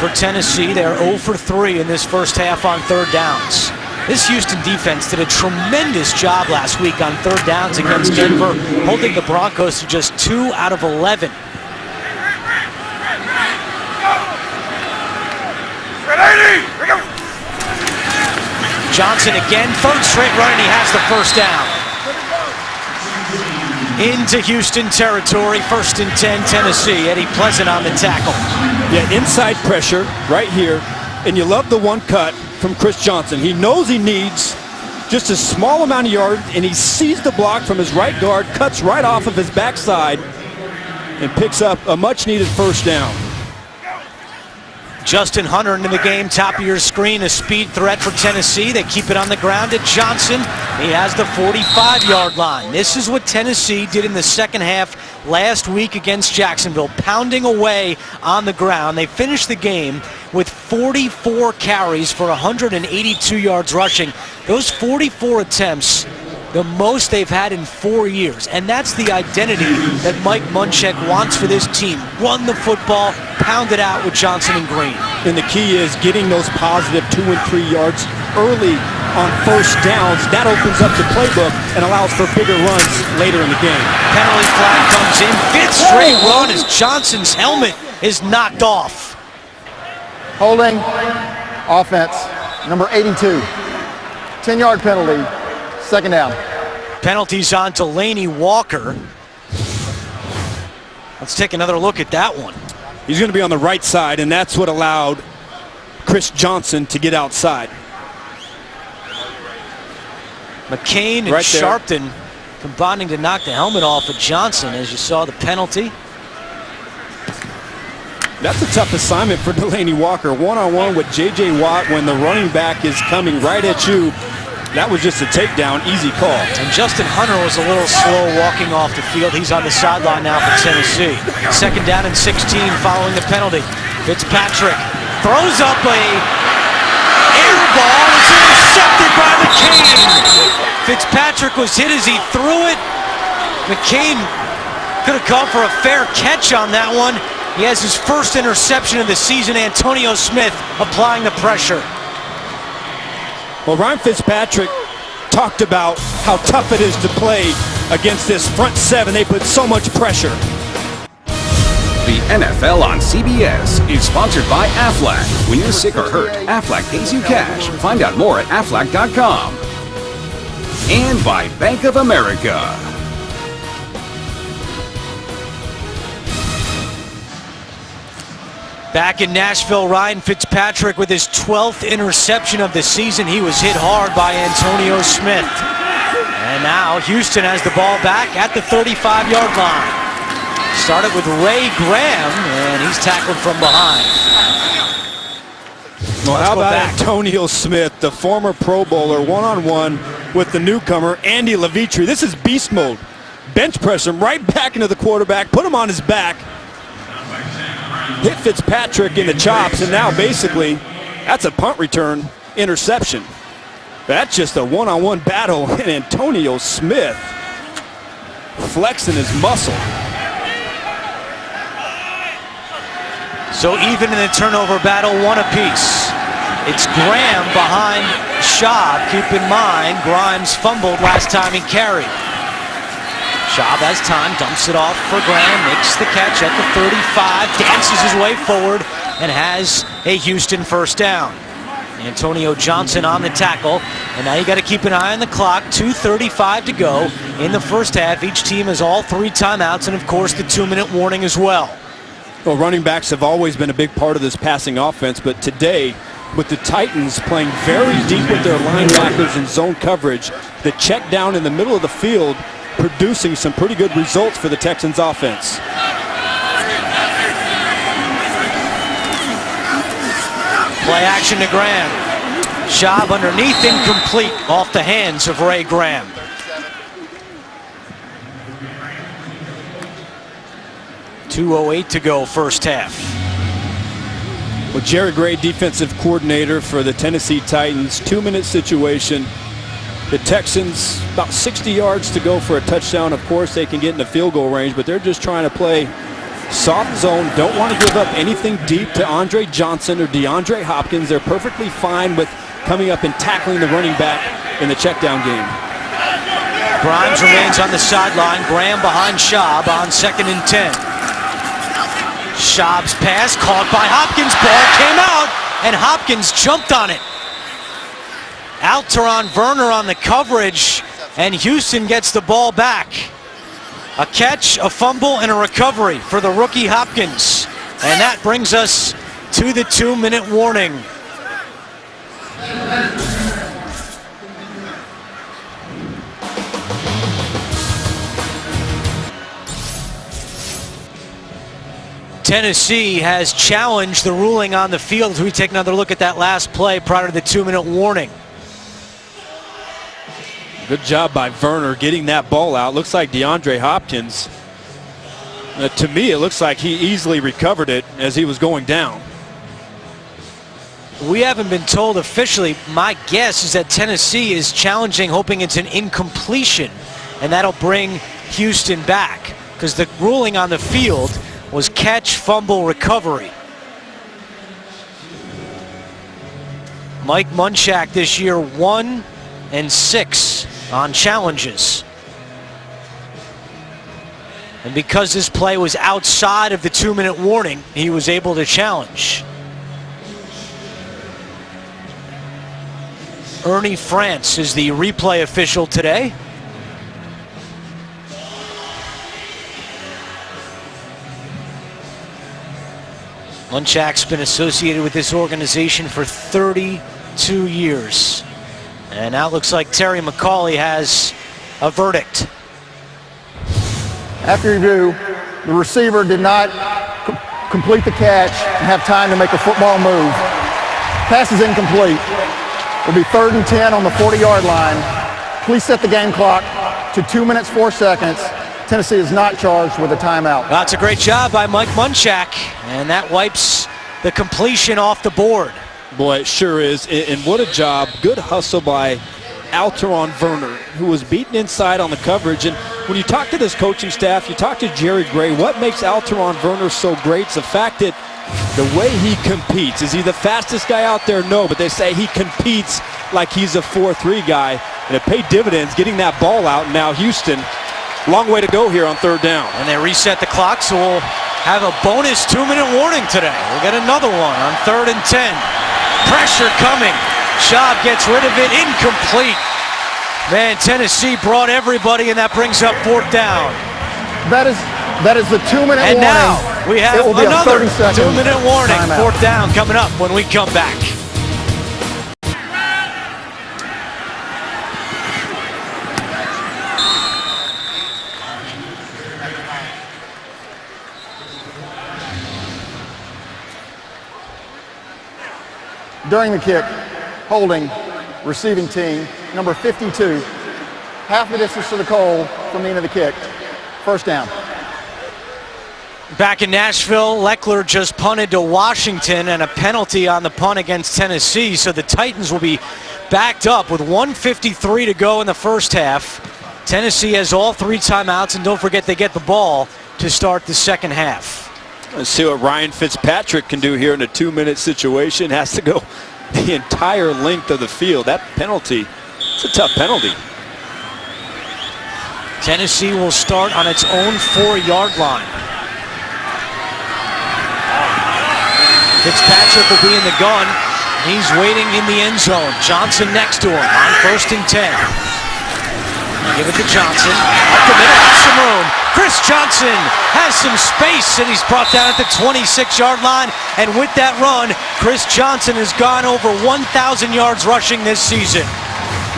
S1: for Tennessee. They're 0 for 3 in this first half on third downs. This Houston defense did a tremendous job last week on third downs against Denver, holding the Broncos to just 2 out of 11. Johnson again, third straight run, and he has the first down. Into Houston territory, 1st and 10, Tennessee. Eddie Pleasant on the tackle.
S2: Yeah, inside pressure right here, and you love the one cut from Chris Johnson. He knows he needs just a small amount of yards, and he sees the block from his right guard, cuts right off of his backside, and picks up a much-needed first down.
S1: Justin Hunter into the game, top of your screen, a speed threat for Tennessee. They keep it on the ground at Johnson. He has the 45-yard line. This is what Tennessee did in the second half last week against Jacksonville, pounding away on the ground. They finished the game with 44 carries for 182 yards rushing. Those 44 attempts, the most they've had in 4 years. And that's the identity that Mike Munchak wants for this team. Run the football, pound it out with Johnson and Green.
S2: And the key is getting those positive 2 and 3 yards early on first downs. That opens up the playbook and allows for bigger runs later in the game.
S1: Penalty flag comes in. 5th straight run as Johnson's helmet is knocked off.
S3: Holding, offense, number 82. 10-yard penalty, 2nd down.
S1: Penalties on Delaney Walker. Let's take another look at that one.
S2: He's going to be on the right side, and that's what allowed Chris Johnson to get outside.
S1: McCain and
S2: Right there.
S1: Sharpton combining to knock the helmet off of Johnson, as you saw the penalty.
S2: That's a tough assignment for Delaney Walker. One-on-one with J.J. Watt when the running back is coming right at you. That was just a takedown, easy call.
S1: And Justin Hunter was a little slow walking off the field. He's on the sideline now for Tennessee. 2nd down and 16 following the penalty. Fitzpatrick throws up a air ball. It's intercepted by McCain. Fitzpatrick was hit as he threw it. McCain could have called for a fair catch on that one. He has his first interception of the season. Antonio Smith applying the pressure.
S2: Well, Ryan Fitzpatrick talked about how tough it is to play against this front seven. They put so much pressure.
S4: The NFL on CBS is sponsored by Aflac. When you're sick or hurt, Aflac pays you cash. Find out more at aflac.com. And by Bank of America.
S1: Back in Nashville, Ryan Fitzpatrick with his 12th interception of the season. He was hit hard by Antonio Smith. And now Houston has the ball back at the 35-yard line. Started with Ray Graham, and he's tackled from behind.
S2: Well, how about Antonio Smith, the former Pro Bowler, one-on-one with the newcomer, Andy Levitre. This is beast mode. Bench press him right back into the quarterback, put him on his back, hit Fitzpatrick in the chops, and now basically that's a punt return interception. That's just a one-on-one battle, and Antonio Smith flexing his muscle.
S1: So even in the turnover battle, one apiece. It's Graham behind Schaub. Keep in mind, Grimes fumbled last time he carried. Schaub has time, dumps it off for Graham, makes the catch at the 35, dances his way forward, and has a Houston first down. Antonio Johnson on the tackle, and now you got to keep an eye on the clock. 2:35 to go in the first half. Each team has all 3 timeouts, and of course the 2-minute warning as well.
S2: Well, running backs have always been a big part of this passing offense, but today, with the Titans playing very deep with their linebackers in zone coverage, the check down in the middle of the field producing some pretty good results for the Texans offense.
S1: Play action to Graham. Schaub underneath, incomplete, off the hands of Ray Graham. .208 to go first half.
S2: Well, Jerry Gray, defensive coordinator for the Tennessee Titans, 2-minute situation. The Texans, about 60 yards to go for a touchdown. Of course, they can get in the field goal range, but they're just trying to play soft zone. Don't want to give up anything deep to Andre Johnson or DeAndre Hopkins. They're perfectly fine with coming up and tackling the running back in the checkdown game.
S1: Grimes remains on the sideline. Graham behind Schaub on 2nd and 10. Schaub's pass caught by Hopkins. Ball came out, and Hopkins jumped on it. Alteron Werner on the coverage, and Houston gets the ball back. A catch, a fumble, and a recovery for the rookie Hopkins. And that brings us to the 2-minute warning. Tennessee has challenged the ruling on the field as we take another look at that last play prior to the 2-minute warning.
S2: Good job by Werner getting that ball out. Looks like DeAndre Hopkins. To me, it looks like he easily recovered it as he was going down.
S1: We haven't been told officially. My guess is that Tennessee is challenging, hoping it's an incompletion, and that'll bring Houston back, because the ruling on the field was catch, fumble, recovery. Mike Munchak this year 1 and 6 on challenges. And because this play was outside of the 2-minute warning, he was able to challenge. Ernie France is the replay official today. Munchak's been associated with this organization for 32 years. And now it looks like Terry McCauley has a verdict.
S3: After review, the receiver did not complete the catch and have time to make a football move. Pass is incomplete. It'll be 3rd and 10 on the 40-yard line. Please set the game clock to 2 minutes, 4 seconds. Tennessee is not charged with a timeout.
S1: That's a great job by Mike Munchak, and that wipes the completion off the board.
S2: Boy, it sure is, and what a job. Good hustle by Alteron Werner, who was beaten inside on the coverage. And when you talk to this coaching staff, you talk to Jerry Gray, what makes Alteron Werner so great is the fact that the way he competes. Is he the fastest guy out there? No, but they say he competes like he's a 4-3 guy, and it paid dividends getting that ball out. And now Houston, long way to go here on 3rd down.
S1: And they reset the clock, so we'll have a bonus 2-minute warning today. We'll get another one on 3rd and 10. Pressure coming. Schaub gets rid of it. Incomplete. Man, Tennessee brought everybody, and that brings up 4th down.
S3: That is the 2-minute warning.
S1: And now we have another 2-minute warning.
S3: timeout.
S1: 4th down coming up when we come back.
S3: During the kick, holding, receiving team, number 52, half the distance to the goal from the end of the kick. 1st down.
S1: Back in Nashville, Leckler just punted to Washington and a penalty on the punt against Tennessee, so the Titans will be backed up with 1:53 to go in the first half. Tennessee has all 3 timeouts, and don't forget they get the ball to start the second half.
S2: Let's see what Ryan Fitzpatrick can do here in a 2-minute situation. Has to go the entire length of the field. That penalty, it's a tough penalty.
S1: Tennessee will start on its own 4-yard line. Fitzpatrick will be in the gun. He's waiting in the end zone. Johnson next to him on 1st and 10. Give it to Johnson. Up the middle, has some room. Chris Johnson has some space, and he's brought down at the 26-yard line. And with that run, Chris Johnson has gone over 1,000 yards rushing this season.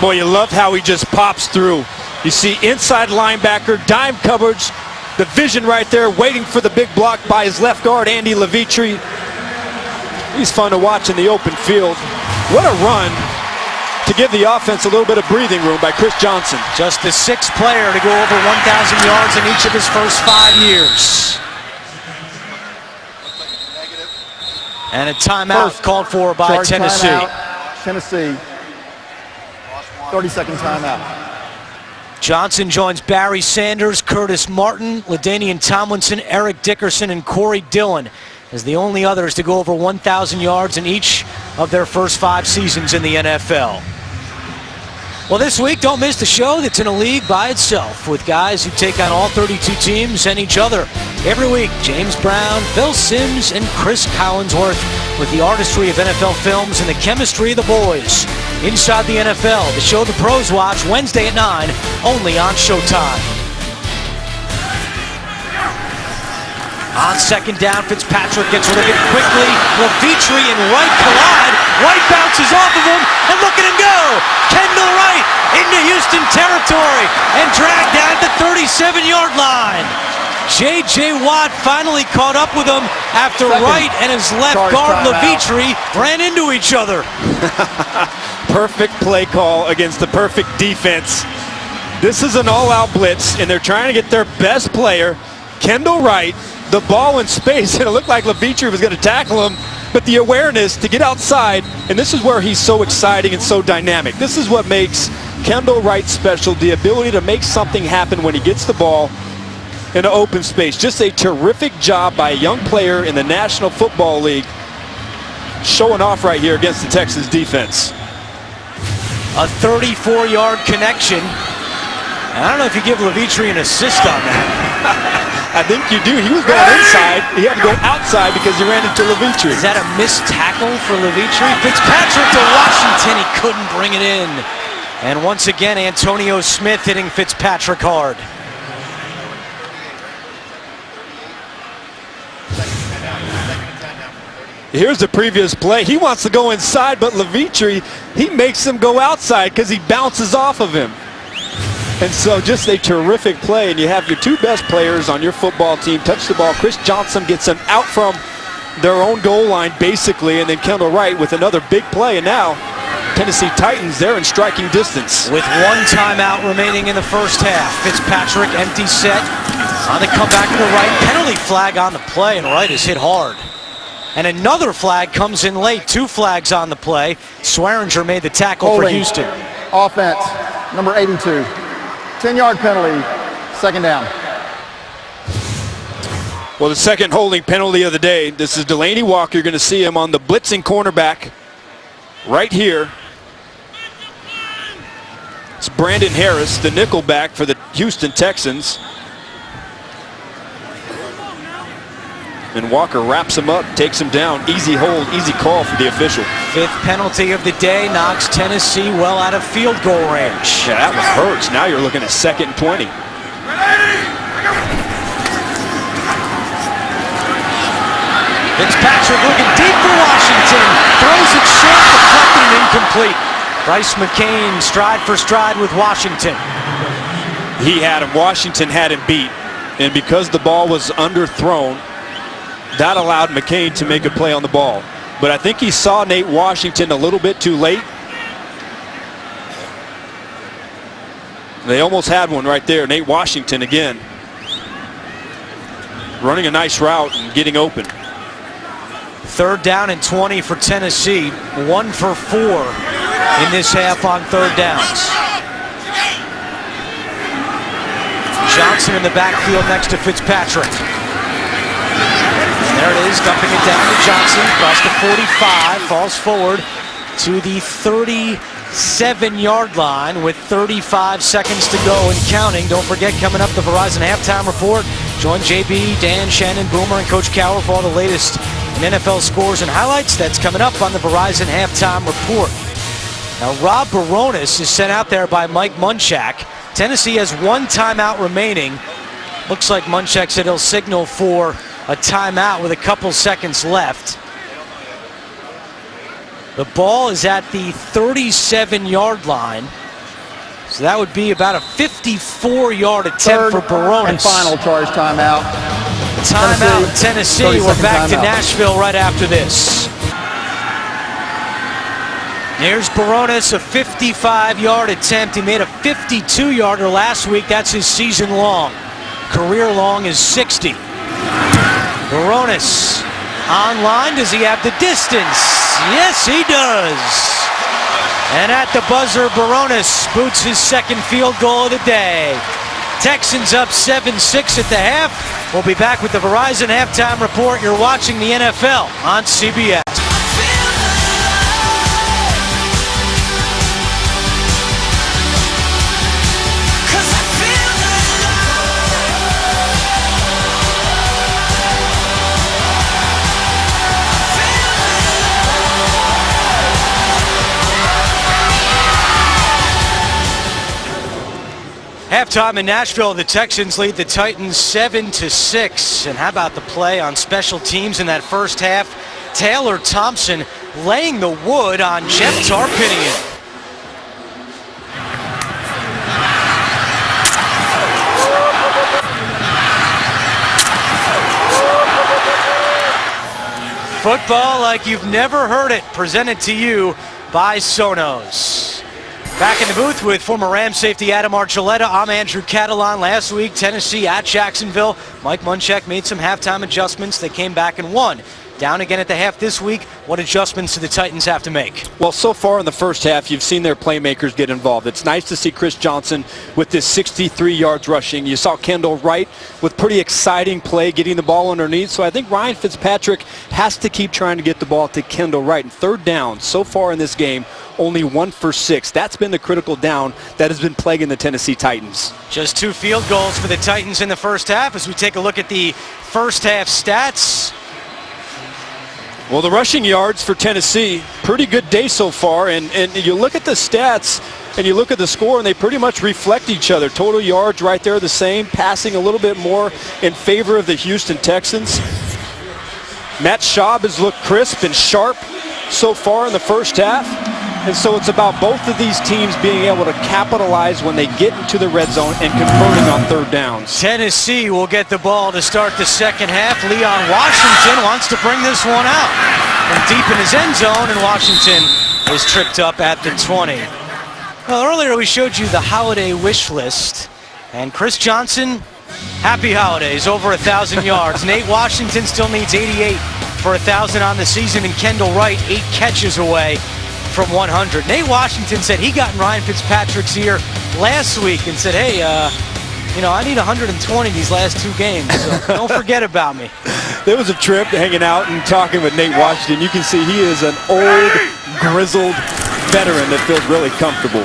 S2: Boy, you love how he just pops through. You see inside linebacker, dime coverage, the vision right there, waiting for the big block by his left guard, Andy Levitri. He's fun to watch in the open field. What a run to give the offense a little bit of breathing room by Chris Johnson.
S1: Just the 6th player to go over 1,000 yards in each of his first 5 years. And a timeout called for by Tennessee.
S3: Tennessee, 30-second timeout.
S1: Johnson joins Barry Sanders, Curtis Martin, LaDainian Tomlinson, Eric Dickerson, and Corey Dillon as the only others to go over 1,000 yards in each of their first 5 seasons in the NFL. Well, this week, don't miss the show that's in a league by itself with guys who take on all 32 teams and each other. Every week, James Brown, Phil Simms, and Chris Collinsworth with the artistry of NFL films and the chemistry of the boys. Inside the NFL, the show the pros watch Wednesday at 9, only on Showtime. On 2nd down, Fitzpatrick gets rid of it quickly. Levitri and Wright collide. Wright bounces off of him, and look at him go! Kendall Wright into Houston territory and dragged down at the 37-yard line. J.J. Watt finally caught up with him after Wright and his left guard, Levitri, ran into each other.
S2: Perfect play call against the perfect defense. This is an all-out blitz, and they're trying to get their best player, Kendall Wright, the ball in space, and it looked like Levitri was going to tackle him, but the awareness to get outside, and this is where he's so exciting and so dynamic. This is what makes Kendall Wright special, the ability to make something happen when he gets the ball in an open space. Just a terrific job by a young player in the National Football League, showing off right here against the Texans defense.
S1: A 34-yard connection. And I don't know if you give Levitri an assist on that.
S2: I think you do. He was going inside. He had to go outside because he ran into Levitri.
S1: Is that a missed tackle for Levitri? Fitzpatrick to Washington. He couldn't bring it in. And once again, Antonio Smith hitting Fitzpatrick hard.
S2: Here's the previous play. He wants to go inside, but Levitri, he makes him go outside because he bounces off of him. And so just a terrific play, and you have your 2 best players on your football team touch the ball. Chris Johnson gets them out from their own goal line, basically, and then Kendall Wright with another big play. And now Tennessee Titans, they're in striking distance.
S1: With 1 timeout remaining in the first half. Fitzpatrick, empty set, on the comeback to the right. Penalty flag on the play, and Wright is hit hard. And another flag comes in late. 2 flags on the play. Swearinger made the tackle for Houston.
S3: Offense, number 82. 10-yard penalty, 2nd down.
S2: Well, the second holding penalty of the day. This is Delaney Walker. You're going to see him on the blitzing cornerback right here. It's Brandon Harris, the nickelback for the Houston Texans. And Walker wraps him up, takes him down. Easy hold, easy call for the official.
S1: 5th penalty of the day knocks Tennessee well out of field goal range.
S2: Yeah, that one hurts. Now you're looking at 2nd and 20.
S1: Fitzpatrick looking deep for Washington. Throws it short, deflected and incomplete. Bryce McCain stride for stride with Washington.
S2: He had him. Washington had him beat. And because the ball was underthrown, that allowed McCain to make a play on the ball. But I think he saw Nate Washington a little bit too late. They almost had one right there. Nate Washington again. Running a nice route and getting open.
S1: 3rd down and 20 for Tennessee. 1 for 4 in this half on 3rd downs. Johnson in the backfield next to Fitzpatrick. And there it is, dumping it down to Johnson. Across the 45, falls forward to the 37-yard line with 35 seconds to go and counting. Don't forget, coming up, the Verizon Halftime Report. Join JB, Dan, Shannon, Boomer, and Coach Cower for all the latest in NFL scores and highlights. That's coming up on the Verizon Halftime Report. Now, Rob Baronis is sent out there by Mike Munchak. Tennessee has 1 timeout remaining. Looks like Munchak said he'll signal for a timeout with a couple seconds left. The ball is at the 37-yard line. So that would be about a 54-yard attempt for Baronis.
S3: And final charge timeout.
S1: Timeout in Tennessee. We're back to Nashville right after this. Here's Baronis, a 55-yard attempt. He made a 52-yarder last week. That's his season long. Career long is 60. Baronis online. Does he have the distance? Yes, he does. And at the buzzer, Baronis boots his 2nd field goal of the day. Texans up 7-6 at the half. We'll be back with the Verizon Halftime Report. You're watching the NFL on CBS. Halftime in Nashville, the Texans lead the Titans 7-6. And how about the play on special teams in that first half? Taylor Thompson laying the wood on Jeff Tarpinian. Football like you've never heard it, presented to you by Sonos. Back in the booth with former Rams safety Adam Archuleta. I'm Andrew Catalan. Last week, Tennessee at Jacksonville. Mike Munchak made some halftime adjustments. They came back and won. Down again at the half this week. What adjustments do the Titans have to make?
S2: Well, so far in the first half, you've seen their playmakers get involved. It's nice to see Chris Johnson with this 63 yards rushing. You saw Kendall Wright with pretty exciting play, getting the ball underneath. So I think Ryan Fitzpatrick has to keep trying to get the ball to Kendall Wright. And 3rd down, so far in this game, only 1 for 6. That's been the critical down that has been plaguing the Tennessee Titans.
S1: Just 2 field goals for the Titans in the first half. As we take a look at the first half stats.
S2: Well, the rushing yards for Tennessee, pretty good day so far. And you look at the stats and you look at the score, and they pretty much reflect each other. Total yards right there the same, passing a little bit more in favor of the Houston Texans. Matt Schaub has looked crisp and sharp so far in the first half. And so it's about both of these teams being able to capitalize when they get into the red zone and converting on 3rd downs.
S1: Tennessee will get the ball to start the second half. Leon Washington wants to bring this one out. And deep in his end zone, and Washington is tripped up at the 20. Well, earlier we showed you the holiday wish list. And Chris Johnson, happy holidays, over 1,000 yards. Nate Washington still needs 88 for 1,000 on the season. And Kendall Wright, 8 catches away from 100. Nate Washington said he got in Ryan Fitzpatrick's ear last week and said, hey, I need 120 these last 2 games, so don't forget about me.
S2: There was a trip hanging out and talking with Nate Washington. You can see he is an old, grizzled veteran that feels really comfortable.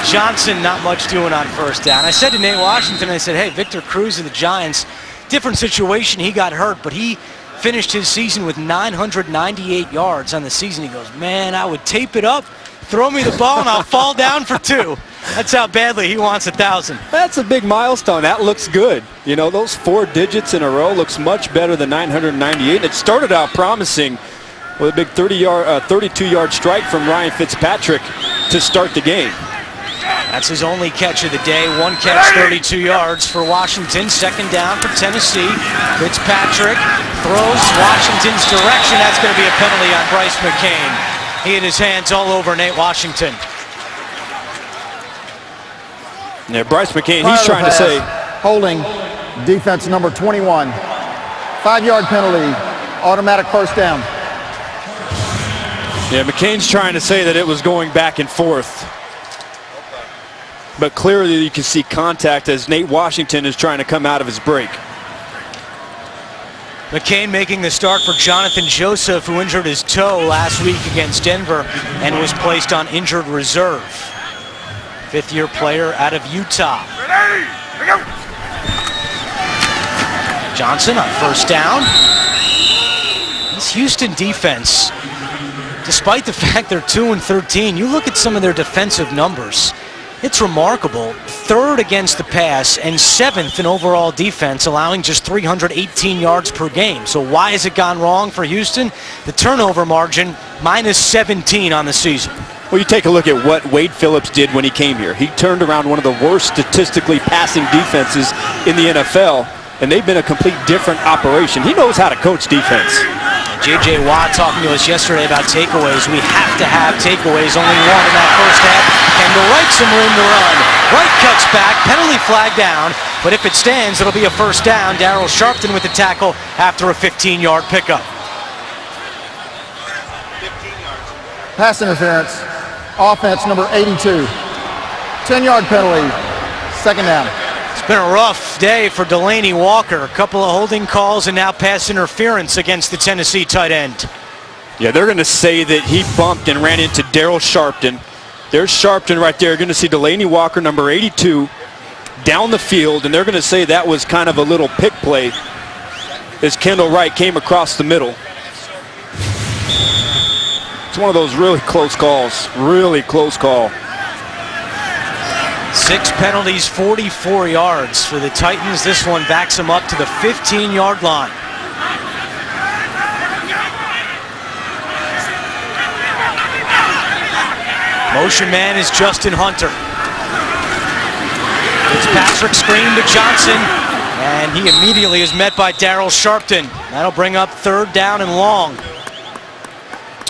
S1: Johnson not much doing on 1st down. I said to Nate Washington, I said, hey, Victor Cruz of the Giants different situation. He got hurt, but he finished his season with 998 yards on the season. He goes, man, I would tape it up, throw me the ball, and I'll fall down for 2. That's how badly he wants 1,000.
S2: That's a big milestone. That looks good. You know, those 4 digits in a row looks much better than 998. It started out promising with a big 32-yard strike from Ryan Fitzpatrick to start the game.
S1: That's his only catch of the day. 1 catch, 32 yards for Washington. Second down for Tennessee. Fitzpatrick throws Washington's direction. That's going to be a penalty on Bryce McCain. He had his hands all over Nate Washington.
S2: Yeah, Bryce McCain, he's trying to say.
S3: Holding defense number 21. 5-yard penalty, automatic first down.
S2: Yeah, McCain's trying to say that it was going back and forth. But clearly you can see contact as Nate Washington is trying to come out of his break.
S1: McCain making the start for Jonathan Joseph, who injured his toe last week against Denver and was placed on injured reserve. 5th-year player out of Utah. Johnson on first down. This Houston defense, despite the fact they're 2-13, you look at some of their defensive numbers. It's remarkable. 3rd against the pass and 7th in overall defense, allowing just 318 yards per game. So why has it gone wrong for Houston? The turnover margin, -17 on the season.
S2: Well, you take a look at what Wade Phillips did when he came here. He turned around one of the worst statistically passing defenses in the NFL, and they've been a complete different operation. He knows how to coach defense.
S1: J.J. Watt talking to us yesterday about takeaways. We have to have takeaways. Only 1 in that first half. Kendall Wright some room to run. Wright cuts back. Penalty flag down. But if it stands, it'll be a first down. Daryl Sharpton with the tackle after a 15-yard pickup.
S3: Pass interference. Offense number 82. 10-yard penalty. Second down.
S1: It's been a rough day for Delanie Walker. A couple of holding calls and now pass interference against the Tennessee tight end.
S2: Yeah, they're going to say that he bumped and ran into Daryl Sharpton. There's Sharpton right there. You're going to see Delanie Walker, number 82, down the field, and they're going to say that was kind of a little pick play as Kendall Wright came across the middle. It's one of those really close calls, really close call.
S1: 6 penalties, 44 yards for the Titans. This one backs them up to the 15-yard line. Motion man is Justin Hunter. Fitzpatrick screen to Johnson, and he immediately is met by Daryl Sharpton. That'll bring up 3rd down and long.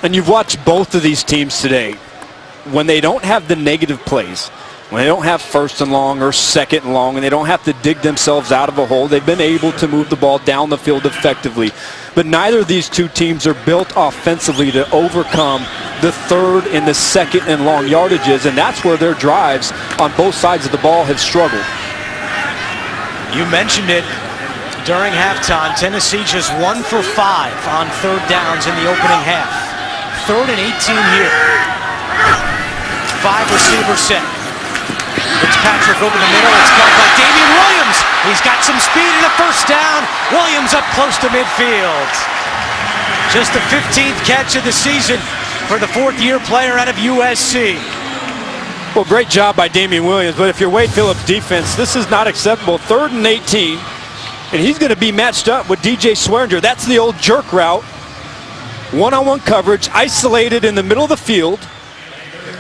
S2: And you've watched both of these teams today. When they don't have the negative plays, when they don't have 1st and long or 2nd and long, and they don't have to dig themselves out of a hole, they've been able to move the ball down the field effectively. But neither of these two teams are built offensively to overcome the 3rd and the 2nd and long yardages, and that's where their drives on both sides of the ball have struggled.
S1: You mentioned it during halftime. Tennessee just 1 for 5 on 3rd downs in the opening half. 3rd and 18 here. 5 receiver set. Fitzpatrick over the middle. It's caught by Damian Williams. He's got some speed and a first down. Williams up close to midfield. Just the 15th catch of the season for the 4th-year player out of USC.
S2: Well, great job by Damian Williams, but if you're Wade Phillips' defense, this is not acceptable. 3rd and 18, and he's going to be matched up with DJ Swearinger. That's the old jerk route. One-on-one coverage, isolated in the middle of the field.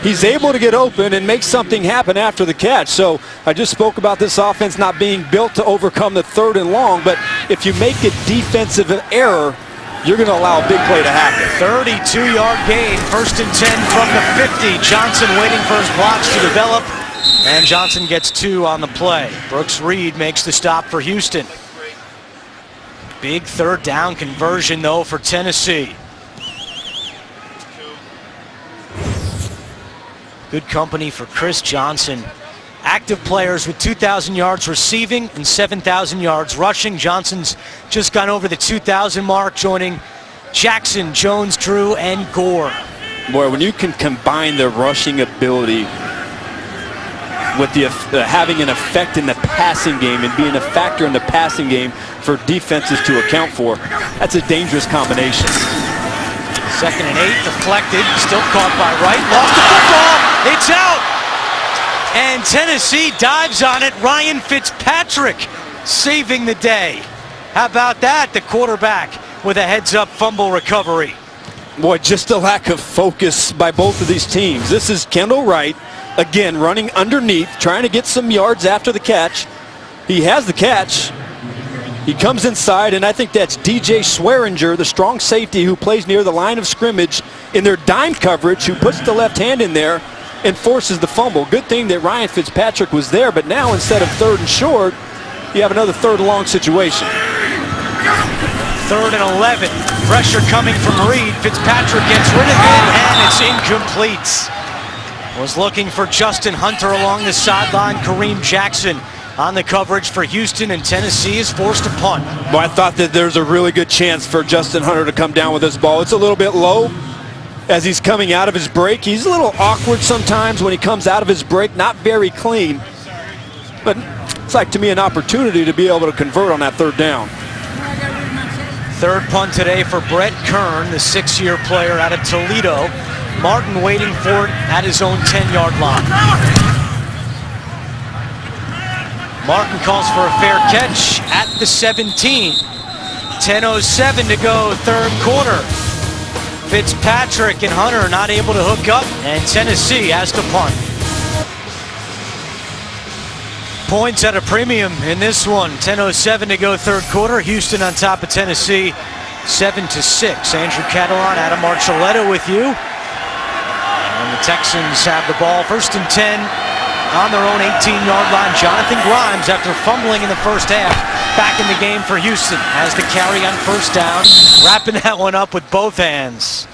S2: He's able to get open and make something happen after the catch. So I just spoke about this offense not being built to overcome the 3rd and long, but if you make a defensive error, you're going to allow a big play to happen.
S1: 32-yard gain, 1st and 10 from the 50. Johnson waiting for his blocks to develop, and Johnson gets 2 on the play. Brooks Reed makes the stop for Houston. Big 3rd down conversion, though, for Tennessee. Good company for Chris Johnson. Active players with 2,000 yards receiving and 7,000 yards rushing. Johnson's just gone over the 2,000 mark, joining Jackson, Jones, Drew, and Gore.
S2: Boy, when you can combine the rushing ability with the having an effect in the passing game and being a factor in the passing game for defenses to account for. That's a dangerous combination.
S1: 2nd and 8, deflected, still caught by Wright, lost the football, it's out! And Tennessee dives on it, Ryan Fitzpatrick saving the day. How about that, the quarterback with a heads-up fumble recovery.
S2: Boy, just a lack of focus by both of these teams. This is Kendall Wright, again, running underneath, trying to get some yards after the catch. He has the catch. He comes inside, and I think that's DJ Swearinger, the strong safety who plays near the line of scrimmage in their dime coverage, who puts the left hand in there and forces the fumble. Good thing that Ryan Fitzpatrick was there, but now instead of 3rd and short, you have another 3rd and long situation.
S1: 3rd and 11. Pressure coming from Reed. Fitzpatrick gets rid of it, and it's incomplete. Was looking for Justin Hunter along the sideline. Kareem Jackson on the coverage for Houston, and Tennessee is forced to punt.
S2: Well, I thought that there's a really good chance for Justin Hunter to come down with this ball. It's a little bit low as he's coming out of his break. He's a little awkward sometimes when he comes out of his break, not very clean. But it's like, to me, an opportunity to be able to convert on that 3rd down.
S1: 3rd punt today for Brett Kern, the 6-year player out of Toledo. Martin waiting for it at his own 10-yard line. Martin calls for a fair catch at the 17. 10:07 to go, 3rd quarter. Fitzpatrick and Hunter not able to hook up, and Tennessee has to punt. Points at a premium in this one. 10:07 to go, 3rd quarter. Houston on top of Tennessee, 7-6. Andrew Catalan, Adam Marchelletto with you. And the Texans have the ball, 1st and 10 on their own 18-yard line. Jonathan Grimes, after fumbling in the first half, back in the game for Houston. Has the carry on 1st down, wrapping that one up with both hands.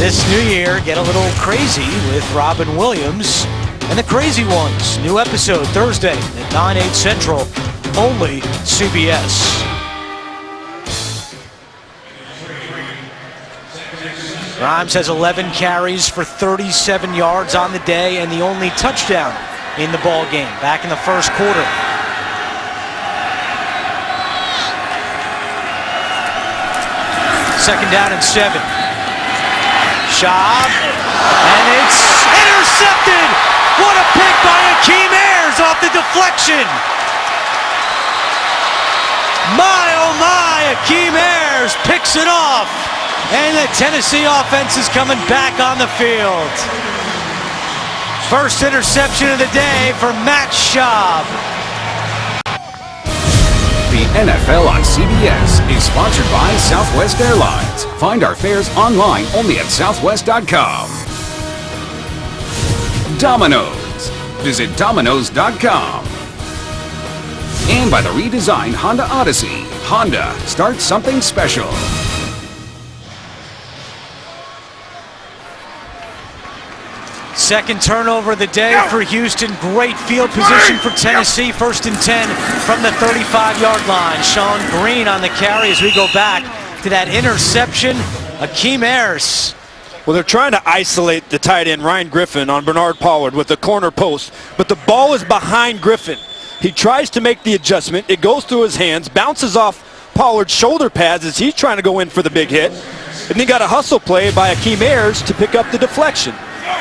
S1: This new year, get a little crazy with Robin Williams and the Crazy Ones. New episode Thursday at 9/8 Central, only CBS. Grimes has 11 carries for 37 yards on the day and the only touchdown in the ball game back in the 1st quarter. Second down and 7. Schaub, and it's intercepted! What a pick by Akeem Ayers off the deflection! My oh my, Akeem Ayers picks it off! And the Tennessee offense is coming back on the field. First interception of the day for Matt Schaub.
S4: The NFL on CBS is sponsored by Southwest Airlines. Find our fares online only at southwest.com. Domino's. Visit Domino's.com. And by the redesigned Honda Odyssey. Honda, start something special.
S1: Second turnover of the day for Houston. Great field position for Tennessee. 1st and 10 from the 35-yard line. Sean Green on the carry as we go back to that interception. Akeem Ayers.
S2: Well, they're trying to isolate the tight end, Ryan Griffin, on Bernard Pollard with the corner post. But the ball is behind Griffin. He tries to make the adjustment. It goes through his hands, bounces off Pollard's shoulder pads as he's trying to go in for the big hit. And he got a hustle play by Akeem Ayers to pick up the deflection.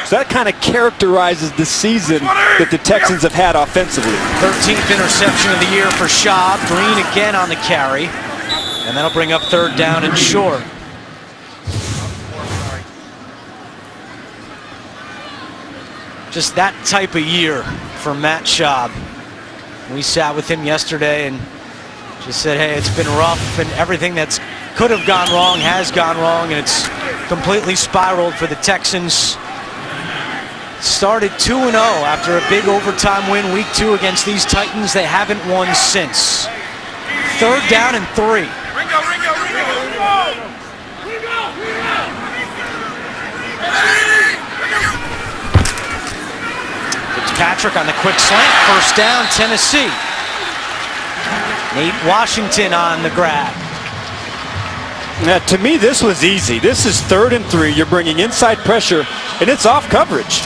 S2: So that kind of characterizes the season that the Texans have had offensively.
S1: 13th interception of the year for Schaub. Green again on the carry. And that'll bring up 3rd down and short. Just that type of year for Matt Schaub. We sat with him yesterday and just said, hey, it's been rough, and everything that's could have gone wrong has gone wrong, and it's completely spiraled for the Texans. Started 2-0 after a big overtime win week 2 against these Titans. They haven't won since. 3rd down and 3. Fitzpatrick on the quick slant. 1st down, Tennessee. Nate Washington on the grab.
S2: Now, to me, this was easy. This is 3rd and 3. You're bringing inside pressure, and it's off coverage.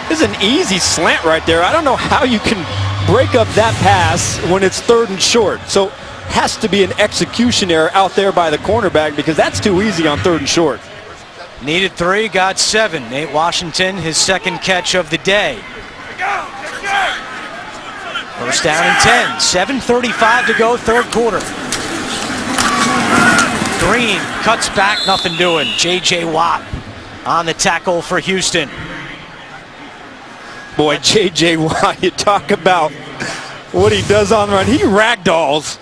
S2: This is an easy slant right there. I don't know how you can break up that pass when it's 3rd and short. So has to be an execution error out there by the cornerback because that's too easy on 3rd and short.
S1: Needed 3, got 7. Nate Washington, his 2nd catch of the day. First down and 10. 7:35 to go, 3rd quarter. Green cuts back, nothing doing. J.J. Watt on the tackle for Houston.
S2: Boy, J.J. Watt, you talk about what he does on the run. He ragdolls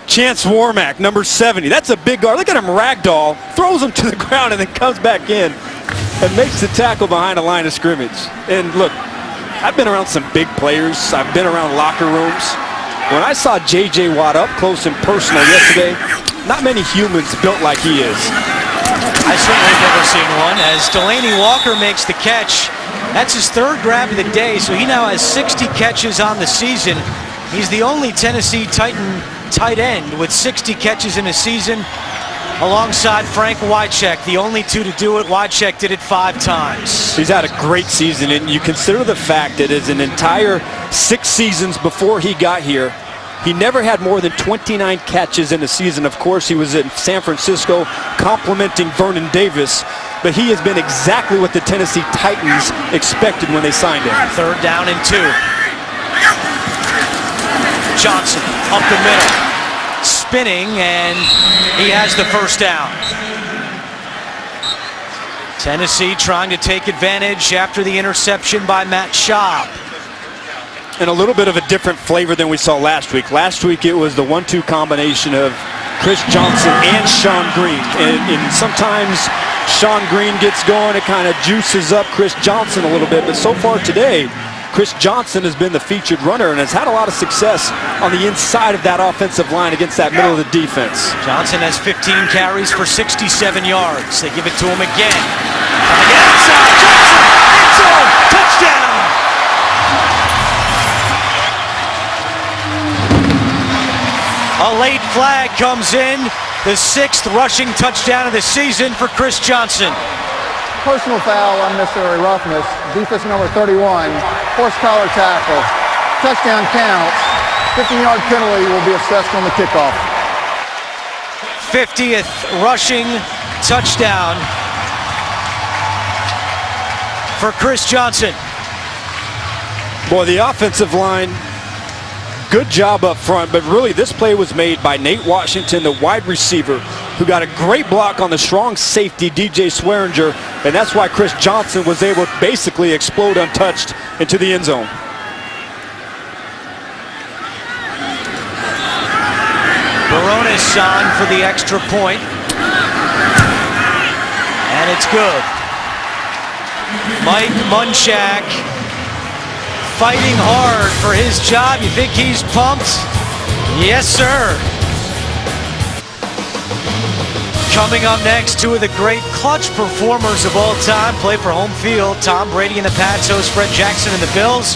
S2: Chance Warmack, number 70. That's a big guard. Look at him ragdoll, throws him to the ground, and then comes back in and makes the tackle behind the line of scrimmage. And look, I've been around some big players. I've been around locker rooms. When I saw J.J. Watt up close and personal yesterday, not many humans built like he is.
S1: I certainly have never seen one. As Delaney Walker makes the catch, that's his 3rd grab of the day, so he now has 60 catches on the season. He's the only Tennessee Titan tight end with 60 catches in a season, alongside Frank Wycheck, the only 2 to do it. Wycheck did it 5 times.
S2: He's had a great season, and you consider the fact that as an entire 6 seasons before he got here, he never had more than 29 catches in a season. Of course, he was in San Francisco complimenting Vernon Davis, but he has been exactly what the Tennessee Titans expected when they signed him.
S1: 3rd down and 2. Johnson up the middle, spinning, and he has the first down. Tennessee trying to take advantage after the interception by Matt Schaub.
S2: And a little bit of a different flavor than we saw last week. Last week it was the 1-2 combination of Chris Johnson and Sean Green. And sometimes Sean Green gets going, it kind of juices up Chris Johnson a little bit. But so far today, Chris Johnson has been the featured runner and has had a lot of success on the inside of that offensive line against that middle of the defense.
S1: Johnson has 15 carries for 67 yards. They give it to him again. Coming outside, Johnson, end zone, touchdown! A late flag comes in, the 6th rushing touchdown of the season for Chris Johnson.
S3: Personal foul, unnecessary roughness. Defense number 31, horse collar tackle. Touchdown counts. 15-yard penalty will be assessed on the kickoff.
S1: 50th rushing touchdown for Chris Johnson.
S2: Boy, the offensive line, good job up front, but really this play was made by Nate Washington, the wide receiver, who got a great block on the strong safety, DJ Swearinger, and that's why Chris Johnson was able to basically explode untouched into the end zone.
S1: Baronis on for the extra point. And it's good. Mike Munchak fighting hard for his job. You think he's pumped? Yes, sir. Coming up next, 2 of the great clutch performers of all time play for home field. Tom Brady and the Pats host Fred Jackson and the Bills.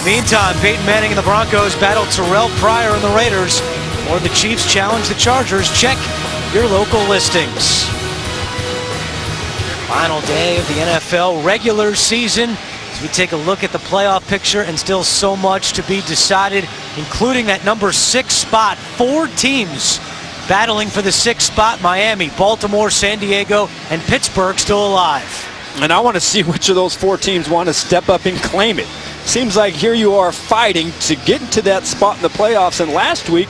S1: Meantime, Peyton Manning and the Broncos battle Terrell Pryor and the Raiders. Or the Chiefs challenge the Chargers. Check your local listings. Final day of the NFL regular season. As we take a look at the playoff picture, and still so much to be decided, including that number 6 spot. 4 teams battling for the 6th spot. Miami, Baltimore, San Diego, and Pittsburgh still alive.
S2: And I want to see which of those 4 teams want to step up and claim it. Seems like here you are fighting to get into that spot in the playoffs. And last week,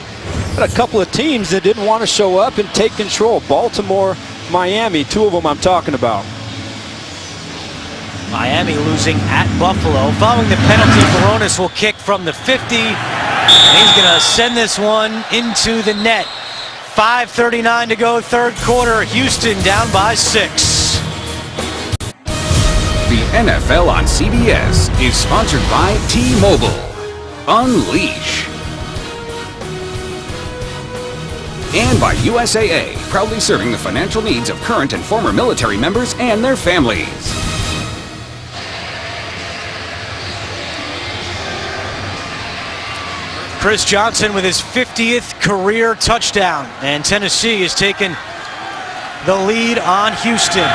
S2: had a couple of teams that didn't want to show up and take control. Baltimore, Miami, 2 of them I'm talking about.
S1: Miami losing at Buffalo. Following the penalty, Baronis will kick from the 50. And he's going to send this one into the net. 5:39 to go, 3rd quarter. Houston down by 6.
S4: The NFL on CBS is sponsored by T-Mobile. Unleash. And by USAA, proudly serving the financial needs of current and former military members and their families.
S1: Chris Johnson with his 50th career touchdown, and Tennessee has taken the lead on Houston.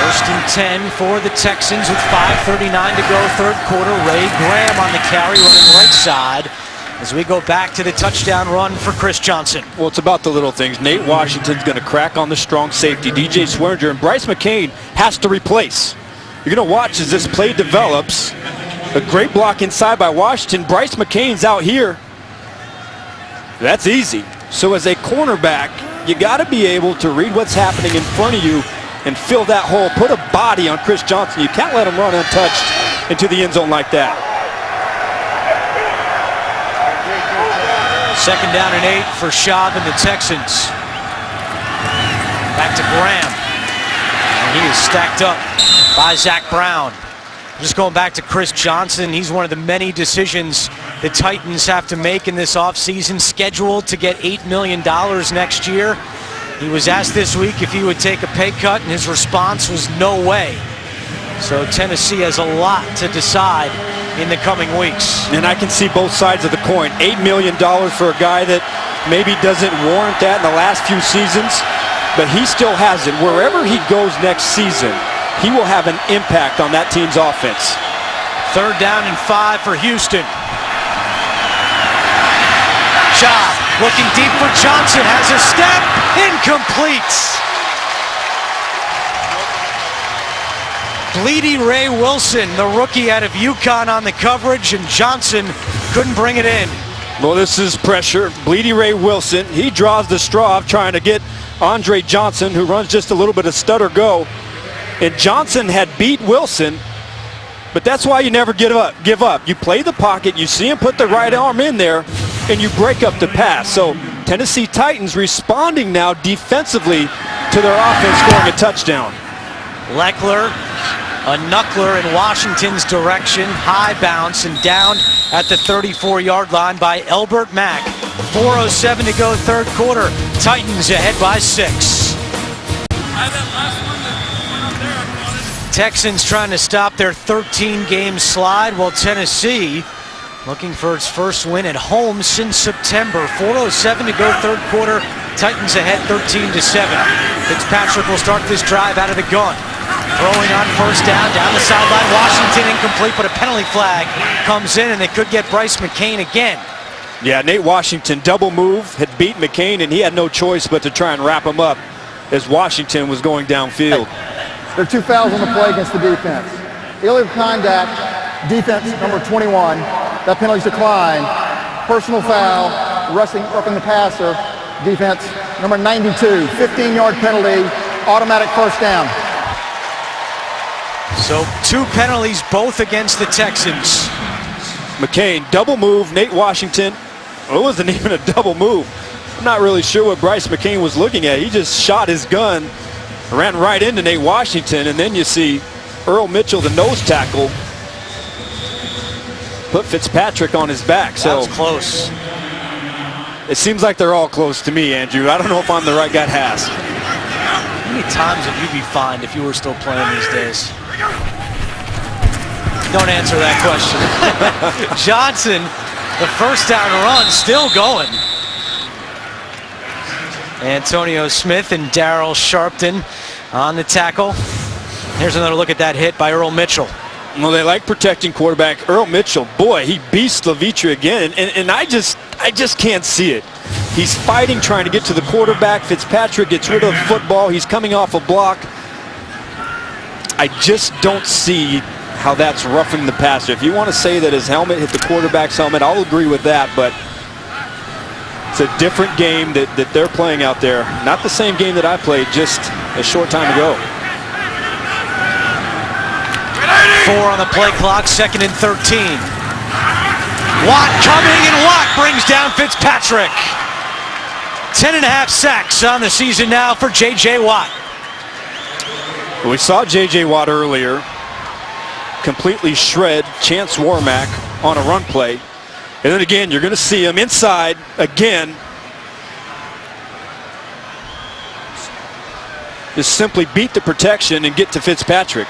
S1: First and 10 for the Texans with 5:39 to go, third quarter. Ray Graham on the carry, running right side as we go back to the touchdown run for Chris Johnson.
S2: Well, it's about the little things. Nate Washington's going to crack on the strong safety, DJ Swearinger, and Bryce McCain has to replace. You're going to watch as this play develops. A great block inside by Washington. Bryce McCain's out here. That's easy. So as a cornerback, you got to be able to read what's happening in front of you and fill that hole. Put a body on Chris Johnson. You can't let him run untouched into the end zone like that.
S1: Second down and 8 for Schaub and the Texans. Back to Graham. And he is stacked up by Zach Brown. Just going back to Chris Johnson, he's one of the many decisions the Titans have to make in this offseason, scheduled to get $8 million next year. He was asked this week if he would take a pay cut, and his response was no way. So Tennessee has a lot to decide in the coming weeks.
S2: And I can see both sides of the coin. $8 million for a guy that maybe doesn't warrant that in the last few seasons, but he still has it. Wherever he goes next season, he will have an impact on that team's offense.
S1: Third down and 5 for Houston. Schaub looking deep for Johnson, has a step, incomplete. Bleedy Ray Wilson, the rookie out of UConn, on the coverage, and Johnson couldn't bring it in.
S2: Well, this is pressure. Bleedy Ray Wilson, he draws the straw of trying to get Andre Johnson, who runs just a little bit of stutter go. And Johnson had beat Wilson, but that's why you never give up. You play the pocket, you see him put the right arm in there, and you break up the pass. So Tennessee Titans responding now defensively to their offense, scoring a touchdown.
S1: Leckler, a knuckler in Washington's direction, high bounce and down at the 34-yard line by Elbert Mack. 4:07 to go, third quarter. Titans ahead by 6. Texans trying to stop their 13-game slide, while Tennessee looking for its first win at home since September. 4:07 to go, third quarter. Titans ahead 13-7. Fitzpatrick will start this drive out of the gun. Throwing on first down the sideline. Washington incomplete, but a penalty flag comes in, and they could get Bryce McCain again.
S2: Yeah, Nate Washington double move, had beat McCain, and he had no choice but to try and wrap him up as Washington was going downfield.
S3: There are 2 fouls on the play against the defense. Illegal conduct, defense number 21. That penalty's declined. Personal foul, roughing the passer, defense number 92. 15-yard penalty, automatic first down.
S1: So 2 penalties, both against the Texans.
S2: McCain, double move, Nate Washington. Well, it wasn't even a double move. I'm not really sure what Bryce McCain was looking at. He just shot his gun, ran right into Nate Washington, and then you see Earl Mitchell, the nose tackle, put Fitzpatrick on his back. So
S1: that was close.
S2: It seems like they're all close to me, Andrew. I don't know if I'm the right guy to ask.
S1: How many times would you be fined if you were still playing these days? Don't answer that question. Johnson, the first down run, still going. Antonio Smith and Darryl Sharpton on the tackle. Here's another look at that hit by Earl Mitchell.
S2: Well, they like protecting quarterback. Earl Mitchell, boy, he beats Levitre again, and I just can't see it. He's fighting, trying to get to the quarterback. Fitzpatrick gets rid of the football. He's coming off a block. I just don't see how that's roughing the passer. If you want to say that his helmet hit the quarterback's helmet, I'll agree with that, but it's a different game that they're playing out there. Not the same game that I played just a short time ago.
S1: 4 on the play clock, second and 13. Watt coming, and Watt brings down Fitzpatrick. 10.5 sacks on the season now for J.J. Watt.
S2: We saw J.J. Watt earlier completely shred Chance Warmack on a run play. And then again, you're going to see him inside again. Just simply beat the protection and get to Fitzpatrick.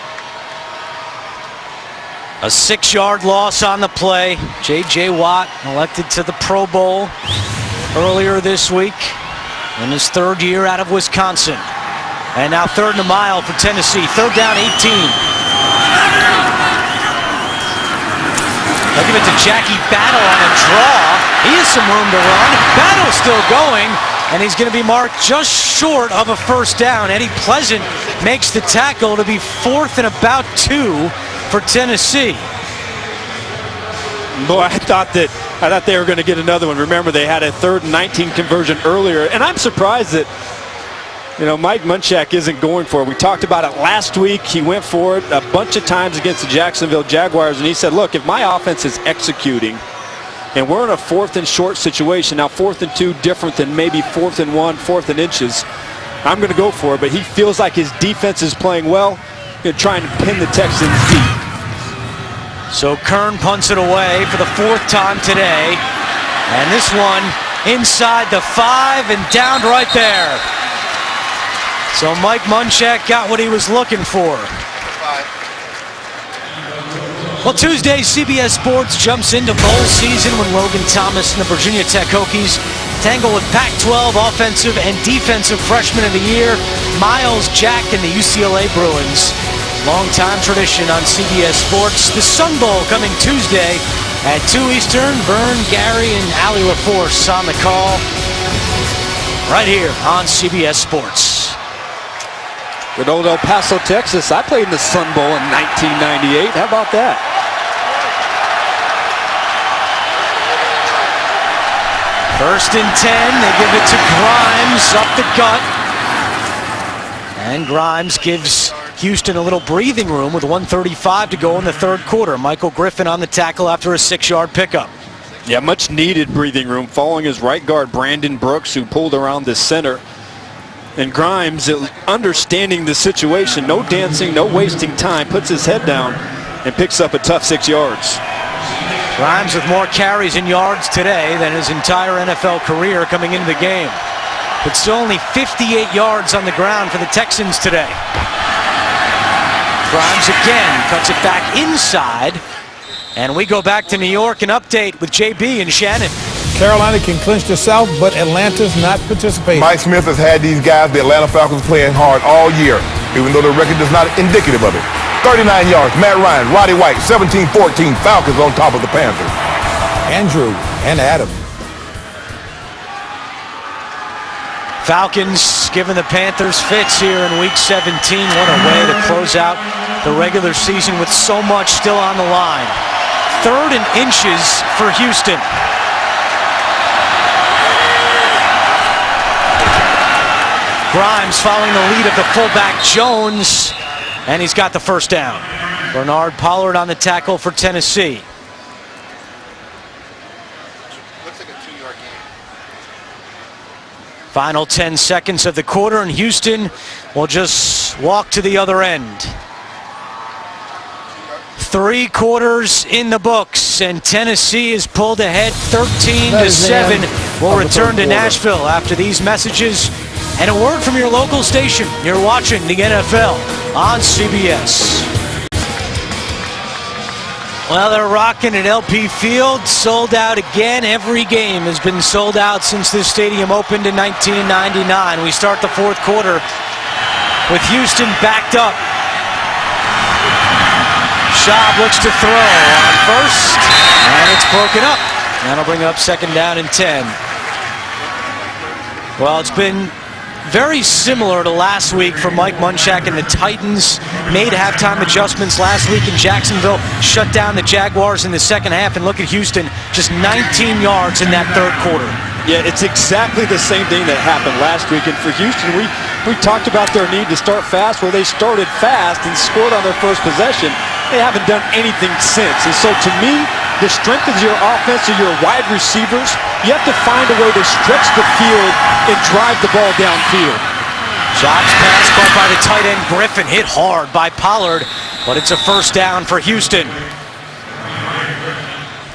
S1: A 6-yard loss on the play. J.J. Watt elected to the Pro Bowl earlier this week in his 3rd year out of Wisconsin. And now 3rd and a mile for Tennessee. 3rd down, 18. They'll give it to Jackie Battle on a draw. He has some room to run. Battle still going, and he's going to be marked just short of a 1st down. Eddie Pleasant makes the tackle to be 4th and about 2 for Tennessee.
S2: Boy, I thought they were going to get another one. Remember, they had a 3rd and 19 conversion earlier, and I'm surprised that Mike Munchak isn't going for it. We talked about it last week. He went for it a bunch of times against the Jacksonville Jaguars, and he said, look, if my offense is executing and we're in a 4th and short situation, now 4th and 2 different than maybe 4th and 1, 4th and inches, I'm going to go for it. But he feels like his defense is playing well, trying to pin the Texans deep.
S1: So Kern punts it away for the 4th time today. And this one inside the 5 and downed right there. So Mike Munchak got what he was looking for. Well, Tuesday, CBS Sports jumps into bowl season when Logan Thomas and the Virginia Tech Hokies tangle with Pac-12 Offensive and Defensive Freshman of the Year, Miles Jack and the UCLA Bruins. Long-time tradition on CBS Sports. The Sun Bowl coming Tuesday at 2 Eastern. Vern, Gary, and Allie LaForce on the call right here on CBS Sports.
S2: Good old El Paso, Texas. I played in the Sun Bowl in 1998. How about that?
S1: First and 10. They give it to Grimes up the gut. And Grimes gives Houston a little breathing room with 1:35 to go in the 3rd quarter. Michael Griffin on the tackle after a 6-yard pickup.
S2: Yeah, much needed breathing room following his right guard, Brandon Brooks, who pulled around the center. And Grimes, understanding the situation, no dancing, no wasting time, puts his head down and picks up a tough 6 yards.
S1: Grimes with more carries and yards today than his entire NFL career coming into the game. But still only 58 yards on the ground for the Texans today. Grimes again cuts it back inside. And we go back to New York and update with JB and Shannon.
S5: Carolina can clinch the South, but Atlanta's not participating.
S6: Mike Smith has had these guys, the Atlanta Falcons, playing hard all year, even though the record is not indicative of it. 39 yards, Matt Ryan, Roddy White, 17-14, Falcons on top of the Panthers.
S5: Andrew and Adam.
S1: Falcons giving the Panthers fits here in Week 17. What a way to close out the regular season with so much still on the line. 3rd and inches for Houston. Grimes following the lead of the fullback Jones, and he's got the 1st down. Bernard Pollard on the tackle for Tennessee.
S7: Looks like a 2-yard gain.
S1: Final 10 seconds of the quarter, and Houston will just walk to the other end. 3 quarters in the books, and Tennessee is pulled ahead 13-7. We'll return to Nashville after these messages and a word from your local station. You're watching the NFL on CBS. Well, they're rocking at LP Field, sold out again. Every game has been sold out since this stadium opened in 1999. We start the 4th quarter with Houston backed up. Schaub looks to throw on 1st, and it's broken up. That'll bring up 2nd down and 10. Well, it's been very similar to last week for Mike Munchak and the Titans. Made halftime adjustments last week in Jacksonville, shut down the Jaguars in the 2nd half, and look at Houston, just 19 yards in that 3rd quarter.
S2: Yeah, it's exactly the same thing that happened last week. And for Houston, we talked about their need to start fast. Well, they started fast and scored on their first possession. They haven't done anything since. And so to me, the strength of your offense or your wide receivers, you have to find a way to stretch the field and drive the ball downfield.
S1: Schaub's pass caught by the tight end Griffin, hit hard by Pollard, but it's a 1st down for Houston.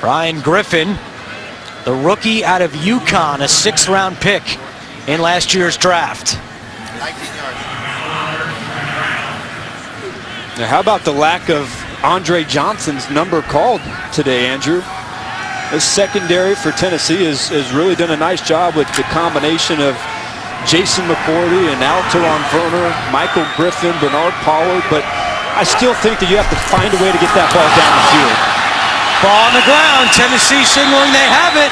S1: Ryan Griffin, the rookie out of UConn, a 6th-round pick in last year's draft.
S7: 19 yards.
S2: Now, how about the lack of Andre Johnson's number called today, Andrew? The secondary for Tennessee has really done a nice job with the combination of Jason McCourty, and now Teron Verner, Michael Griffin, Bernard Pollard, but I still think that you have to find a way to get that ball down the field.
S1: Ball on the ground. Tennessee signaling they have it.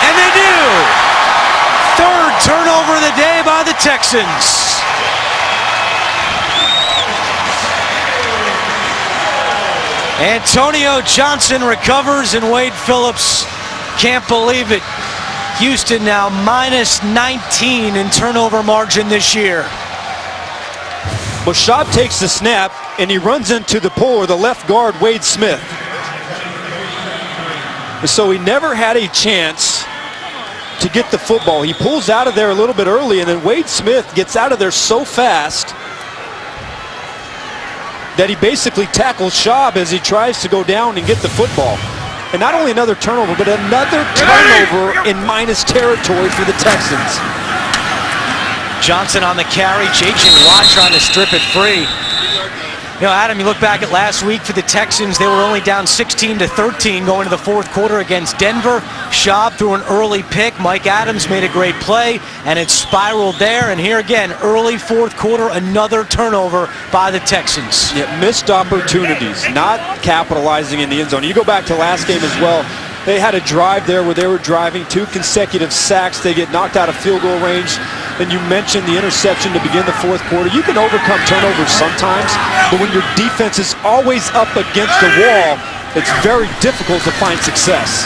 S1: And they do. Third turnover of the day by the Texans. Antonio Johnson recovers, and Wade Phillips can't believe it. Houston now minus 19 in turnover margin this year.
S2: Well, Schaub takes the snap, and he runs into the puller, the left guard, Wade Smith. So he never had a chance to get the football. He pulls out of there a little bit early, and then Wade Smith gets out of there so fast that he basically tackles Schaub as he tries to go down and get the football. And not only another turnover, but another turnover in minus territory for the Texans.
S1: Johnson on the carry, J.J. Watt trying to strip it free. You know, Adam, you look back at last week for the Texans, they were only down 16-13 going to the fourth quarter against Denver. Schaub threw an early pick. Mike Adams made a great play, and it spiraled there. And here again, early fourth quarter, another turnover by the Texans.
S2: Yeah, missed opportunities, not capitalizing in the end zone. You go back to last game as well. They had a drive there where they were driving 2 consecutive sacks. They get knocked out of field goal range. And you mentioned the interception to begin the fourth quarter. You can overcome turnovers sometimes, but when your defense is always up against the wall, it's very difficult to find success.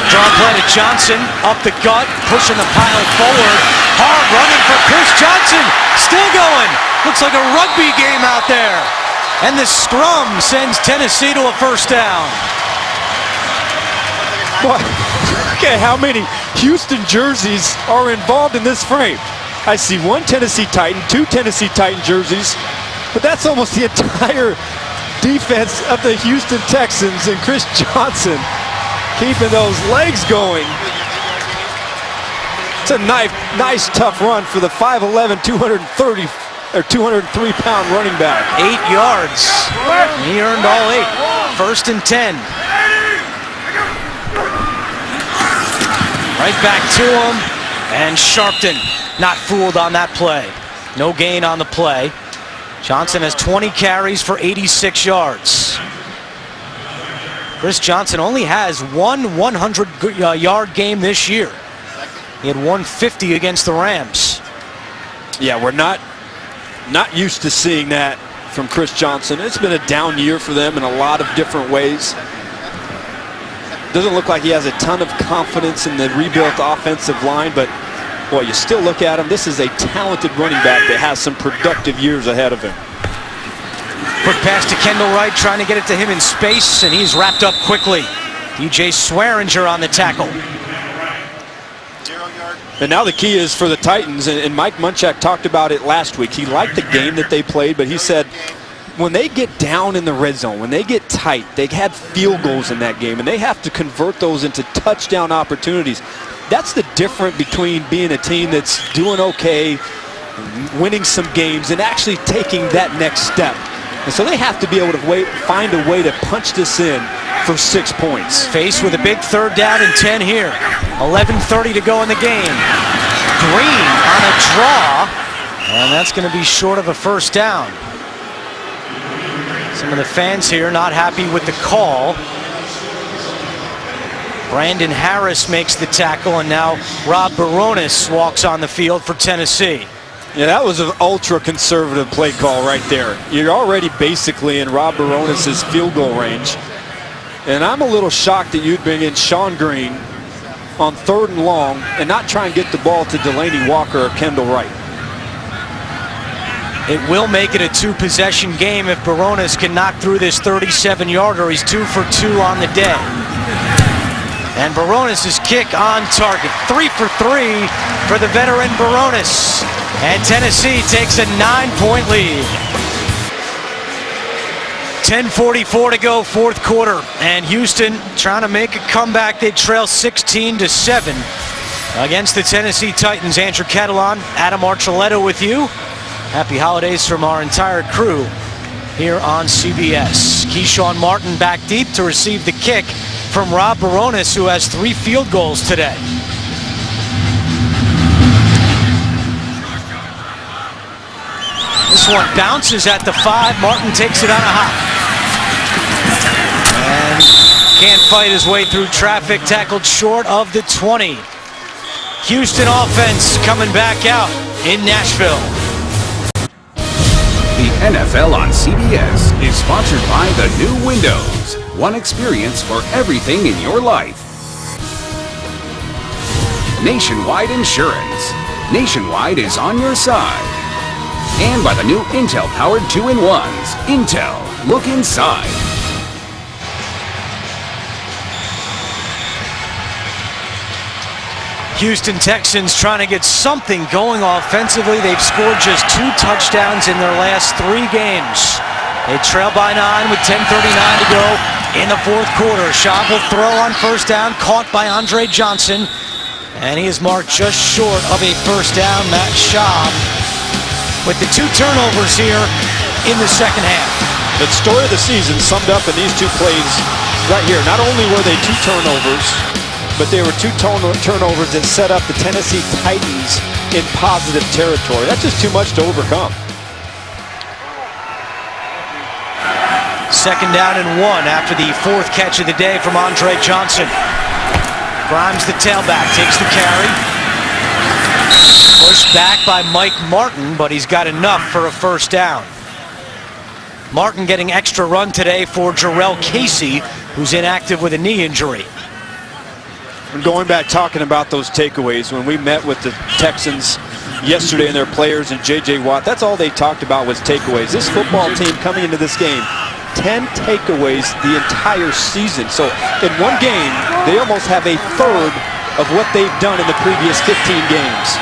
S1: Draw play to Johnson, up the gut, pushing the pilot forward. Hard running for Chris Johnson, still going. Looks like a rugby game out there. And the scrum sends Tennessee to a first down.
S2: Boy, look at how many Houston jerseys are involved in this frame. I see 1 Tennessee Titan, 2 Tennessee Titan jerseys, but that's almost the entire defense of the Houston Texans, and Chris Johnson keeping those legs going. It's a nice tough run for the 5'11", 203-pound running back.
S1: 8 yards. He earned all 8. First and 10. Right back to him, and Sharpton not fooled on that play. No gain on the play. Johnson has 20 carries for 86 yards. Chris Johnson only has one 100-yard game this year. He had 150 against the Rams.
S2: Yeah, we're not used to seeing that from Chris Johnson. It's been a down year for them in a lot of different ways. Doesn't look like he has a ton of confidence in the rebuilt offensive line, but boy, you still look at him. This is a talented running back that has some productive years ahead of him.
S1: Quick pass to Kendall Wright, trying to get it to him in space, and he's wrapped up quickly. DJ Swearinger on the tackle.
S7: 0 yard.
S2: And now the key is for the Titans, and Mike Munchak talked about it last week. He liked the game that they played, but he said when they get down in the red zone, when they get tight, they had field goals in that game, and they have to convert those into touchdown opportunities. That's the difference between being a team that's doing okay, winning some games, and actually taking that next step. And so they have to be able to find a way to punch this in for 6 points.
S1: Faced with a big third down and 10 here. 11:30 to go in the game. Green on a draw, and that's going to be short of a first down. Some of the fans here not happy with the call. Brandon Harris makes the tackle, and now Rob Baronis walks on the field for Tennessee.
S2: Yeah, that was an ultra-conservative play call right there. You're already basically in Rob Baronis' field goal range. And I'm a little shocked that you'd bring in Sean Green on 3rd and long and not try and get the ball to Delaney Walker or Kendall Wright.
S1: It will make it a 2-possession game if Baronis can knock through this 37-yarder. He's 2 for 2 on the day. And Baronis' kick on target. 3 for 3 for the veteran Baronis. And Tennessee takes a 9-point lead. 10:44 to go, fourth quarter. And Houston trying to make a comeback. They trail 16-7 against the Tennessee Titans. Andrew Catalan, Adam Archuleta with you. Happy holidays from our entire crew here on CBS. Keyshawn Martin back deep to receive the kick from Rob Baronis, who has 3 field goals today. This one bounces at the 5. Martin takes it on a hop. And can't fight his way through traffic, tackled short of the 20. Houston offense coming back out in Nashville.
S4: The NFL on CBS is sponsored by the new Windows. One experience for everything in your life. Nationwide Insurance. Nationwide is on your side. And by the new Intel-powered 2-in-1s. Intel, look inside.
S1: Houston Texans trying to get something going offensively. They've scored just 2 touchdowns in their last 3 games. They trail by 9 with 10:39 to go in the 4th quarter. Schaub will throw on first down, caught by Andre Johnson. And he is marked just short of a first down. Matt Schaub with the 2 turnovers here in the second half.
S2: The story of the season summed up in these 2 plays right here. Not only were they 2 turnovers, but they were 2 turnovers that set up the Tennessee Titans in positive territory. That's just too much to overcome.
S1: Second down and 1 after the 4th catch of the day from Andre Johnson. Grimes, the tailback, takes the carry. Pushed back by Mike Martin, but he's got enough for a first down. Martin getting extra run today for Jarrell Casey, who's inactive with a knee injury.
S2: And going back talking about those takeaways, when we met with the Texans yesterday and their players and J.J. Watt, that's all they talked about was takeaways. This football team coming into this game, 10 takeaways the entire season. So in one game, they almost have a third of what they've done in the previous 15 games.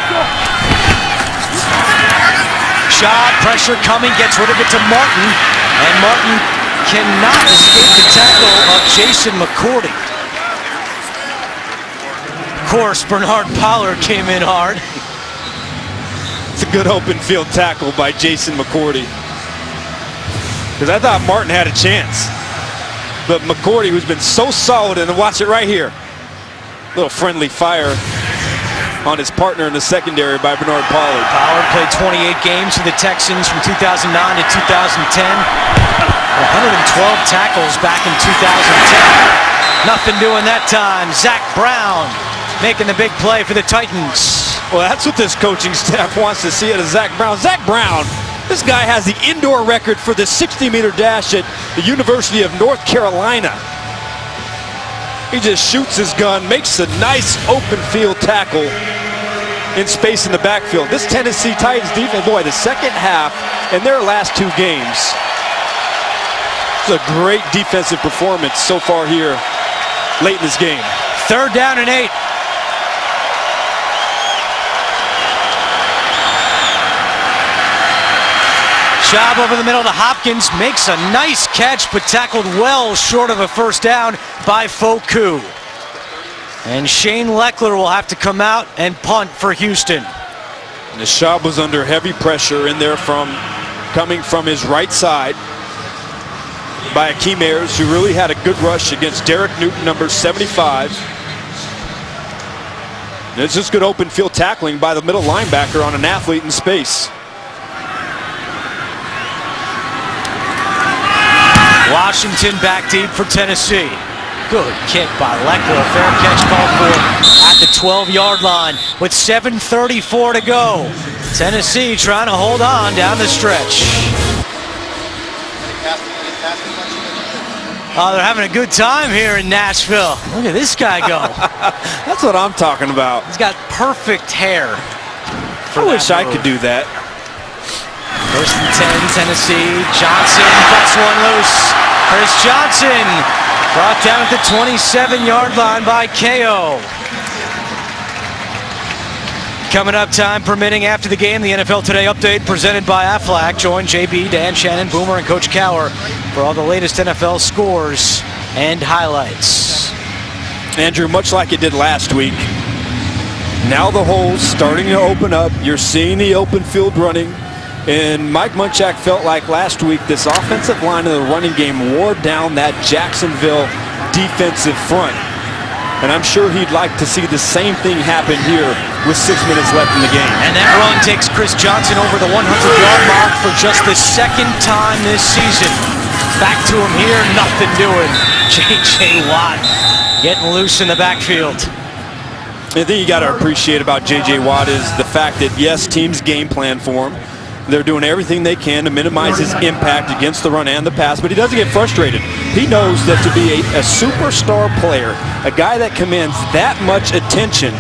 S1: Shot, pressure coming, gets rid of it to Martin, and Martin cannot escape the tackle of Jason McCourty. Of course, Bernard Pollard came in hard.
S2: It's a good open field tackle by Jason McCourty. Because I thought Martin had a chance. But McCourty, who's been so solid, and watch it right here. Little friendly fire on his partner in the secondary by Bernard Pollard.
S1: Pollard played 28 games for the Texans from 2009 to 2010. 112 tackles back in 2010. Nothing doing that time. Zach Brown making the big play for the Titans.
S2: Well, that's what this coaching staff wants to see out of Zach Brown. Zach Brown, this guy has the indoor record for the 60-meter dash at the University of North Carolina. He just shoots his gun, makes a nice open field tackle in space in the backfield. This Tennessee Titans defense, boy, the second half in their last 2 games, it's a great defensive performance so far here late in this game.
S1: 3rd down and 8. Schaub over the middle to Hopkins, makes a nice catch, but tackled well short of a first down by Foku. And Shane Leckler will have to come out and punt for Houston.
S2: And the Schaub was under heavy pressure in there coming from his right side by Akeem Ayers, who really had a good rush against Derek Newton, number 75. And it's just good open field tackling by the middle linebacker on an athlete in space.
S1: Washington back deep for Tennessee. Good kick by Leckler. Fair catch called for at the 12-yard line with 7:34 to go. Tennessee trying to hold on down the stretch. Oh, they're having a good time here in Nashville. Look at this guy go.
S2: That's what I'm talking about.
S1: He's got perfect hair.
S2: I wish I could do that.
S1: 1st and 10, Tennessee. Johnson busts one loose. Chris Johnson brought down at the 27-yard line by KO. Coming up, time permitting, after the game, the NFL Today update presented by Aflac. Join JB, Dan Shannon, Boomer, and Coach Cower for all the latest NFL scores and highlights.
S2: Andrew, much like it did last week, now the holes starting to open up. You're seeing the open field running. And Mike Munchak felt like last week this offensive line of the running game wore down that Jacksonville defensive front. And I'm sure he'd like to see the same thing happen here with 6 minutes left in the game.
S1: And that run takes Chris Johnson over the 100-yard mark for just the second time this season. Back to him here, nothing doing. J.J. Watt getting loose in the backfield.
S2: The thing you got to appreciate about J.J. Watt is the fact that, yes, teams game plan for him. They're doing everything they can to minimize his impact against the run and the pass, but he doesn't get frustrated. He knows that to be a superstar player, a guy that commands that much attention,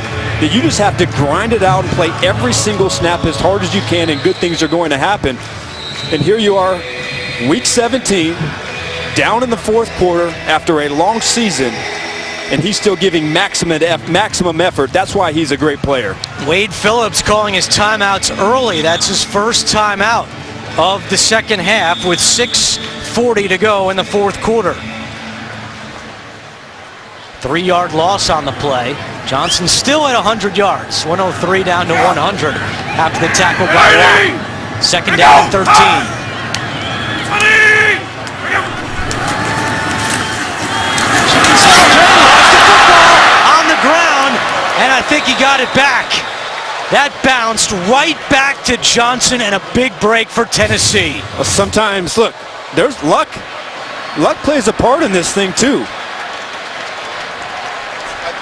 S2: that you just have to grind it out and play every single snap as hard as you can, and good things are going to happen. And here you are, week 17, down in the fourth quarter after a long season, and he's still giving maximum effort. That's why he's a great player.
S1: Wade Phillips calling his timeouts early. That's his first timeout of the second half with 6:40 to go in the fourth quarter. 3-yard loss on the play. Johnson still at 100 yards. 103 down to 100 after the tackle by Watt. Second down and 13. And I think he got it back. That bounced right back to Johnson, and a big break for Tennessee.
S2: Well, sometimes, look, there's luck. Luck plays a part in this thing, too.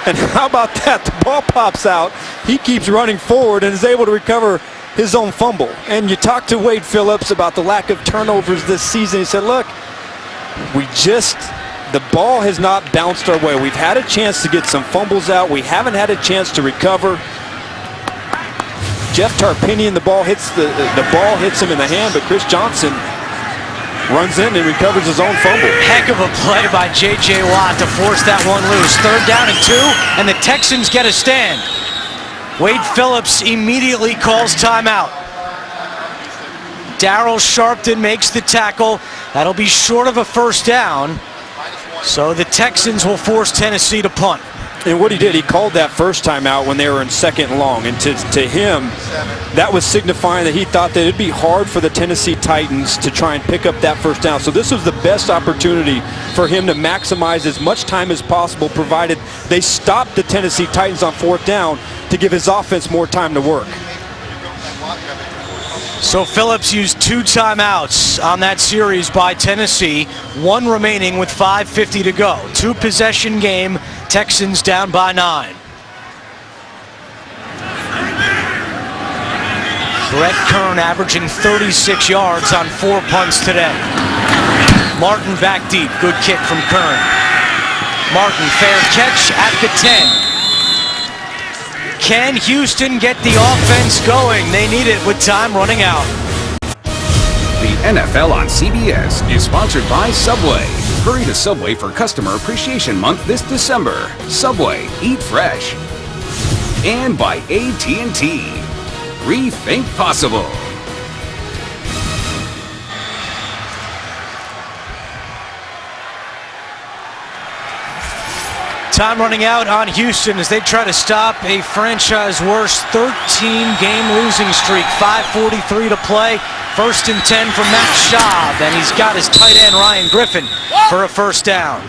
S2: And how about that? The ball pops out. He keeps running forward and is able to recover his own fumble. And you talk to Wade Phillips about the lack of turnovers this season. He said, look, the ball has not bounced our way. We've had a chance to get some fumbles out. We haven't had a chance to recover. Jeff Tarpinian, the ball hits him in the hand, but Chris Johnson runs in and recovers his own fumble.
S1: Heck of a play by J.J. Watt to force that one loose. 3rd down and 2, and the Texans get a stand. Wade Phillips immediately calls timeout. Darryl Sharpton makes the tackle. That'll be short of a first down. So the Texans will force Tennessee to punt.
S2: And what he did, he called that first time out when they were in 2nd and long. And to him, that was signifying that he thought that it'd be hard for the Tennessee Titans to try and pick up that first down. So this was the best opportunity for him to maximize as much time as possible, provided they stopped the Tennessee Titans on 4th down to give his offense more time to work.
S1: So Phillips used 2 timeouts on that series by Tennessee, 1 remaining with 5:50 to go. 2-possession game, Texans down by 9. Brett Kern averaging 36 yards on 4 punts today. Martin back deep, good kick from Kern. Martin, fair catch at the 10. Can Houston get the offense going? They need it with time running out.
S4: The NFL on CBS is sponsored by Subway. Hurry to Subway for Customer Appreciation Month this December. Subway, eat fresh. And by AT&T. Rethink possible.
S1: Time running out on Houston as they try to stop a franchise worst 13-game losing streak. 5:43 to play. 1st and 10 for Matt Schaub, and he's got his tight end Ryan Griffin for a first down.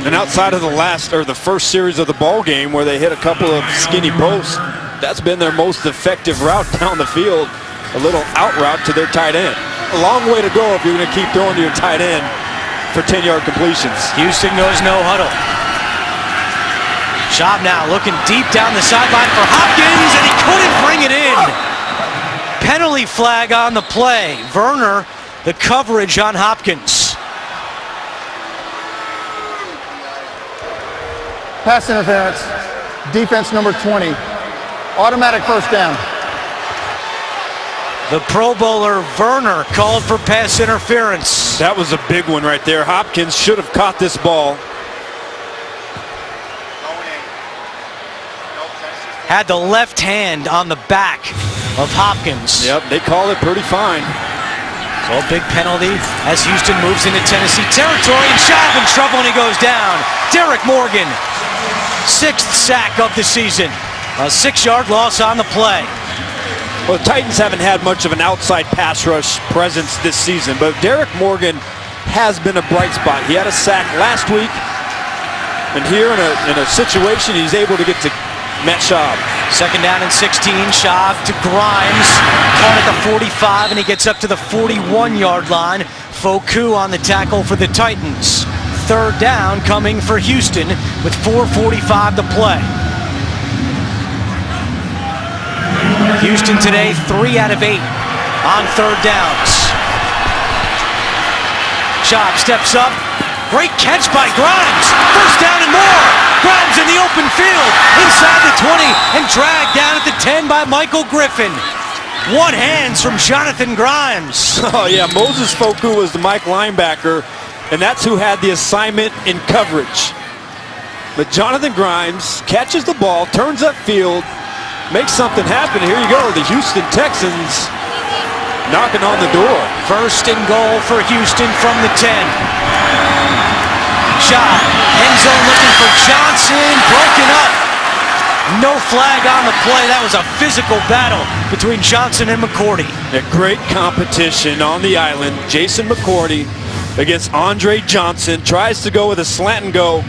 S2: And outside of the first series of the ball game where they hit a couple of skinny posts, that's been their most effective route down the field. A little out route to their tight end. A long way to go if you're going to keep throwing to your tight end for 10-yard completions.
S1: Houston goes no huddle. Schaub now looking deep down the sideline for Hopkins, and he couldn't bring it in. Penalty flag on the play. Werner, the coverage on Hopkins.
S3: Pass interference, defense number 20. Automatic first down.
S1: The Pro Bowler Werner called for pass interference.
S2: That was a big one right there. Hopkins should have caught this ball.
S1: Had the left hand on the back of Hopkins.
S2: Yep, they call it pretty fine.
S1: So a big penalty as Houston moves into Tennessee territory, and Schaub in trouble and he goes down. Derek Morgan, 6th sack of the season. A 6-yard loss on the play.
S2: Well, the Titans haven't had much of an outside pass rush presence this season, but Derek Morgan has been a bright spot. He had a sack last week, and here in a situation he's able to get to Matt Schaub.
S1: Second down and 16. Schaub to Grimes. Caught at the 45, and he gets up to the 41-yard line. Foku on the tackle for the Titans. Third down coming for Houston with 4:45 to play. Houston today 3 out of 8 on third downs. Schaub steps up. Great catch by Grimes. First down and more. Grimes in the open field, inside the 20, and dragged down at the 10 by Michael Griffin. One hands from Jonathan Grimes.
S2: Oh yeah, Moses Foku was the Mike linebacker, and that's who had the assignment in coverage. But Jonathan Grimes catches the ball, turns upfield, makes something happen. Here you go, the Houston Texans knocking on the door.
S1: First and goal for Houston from the 10. Shot, end zone looking for Johnson, broken up. No flag on the play. That was a physical battle between Johnson and McCourty.
S2: A great competition on the island. Jason McCourty against Andre Johnson. Tries to go with a slant and go.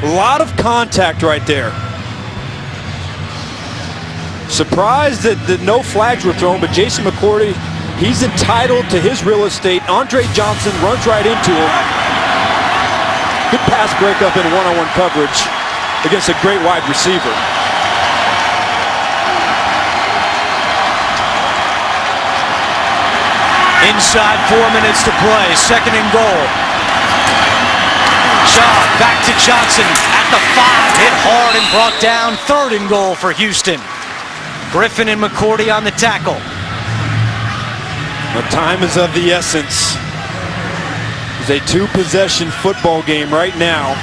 S2: A lot of contact right there. Surprised that no flags were thrown, but Jason McCourty, he's entitled to his real estate. Andre Johnson runs right into him. Good pass breakup in one-on-one coverage against a great wide receiver.
S1: Inside 4 minutes to play, second and goal. Shaw back to Johnson at the 5, hit hard and brought down. Third and goal for Houston. Griffin and McCourty on the tackle.
S2: The time is of the essence. It's a two-possession football game right now.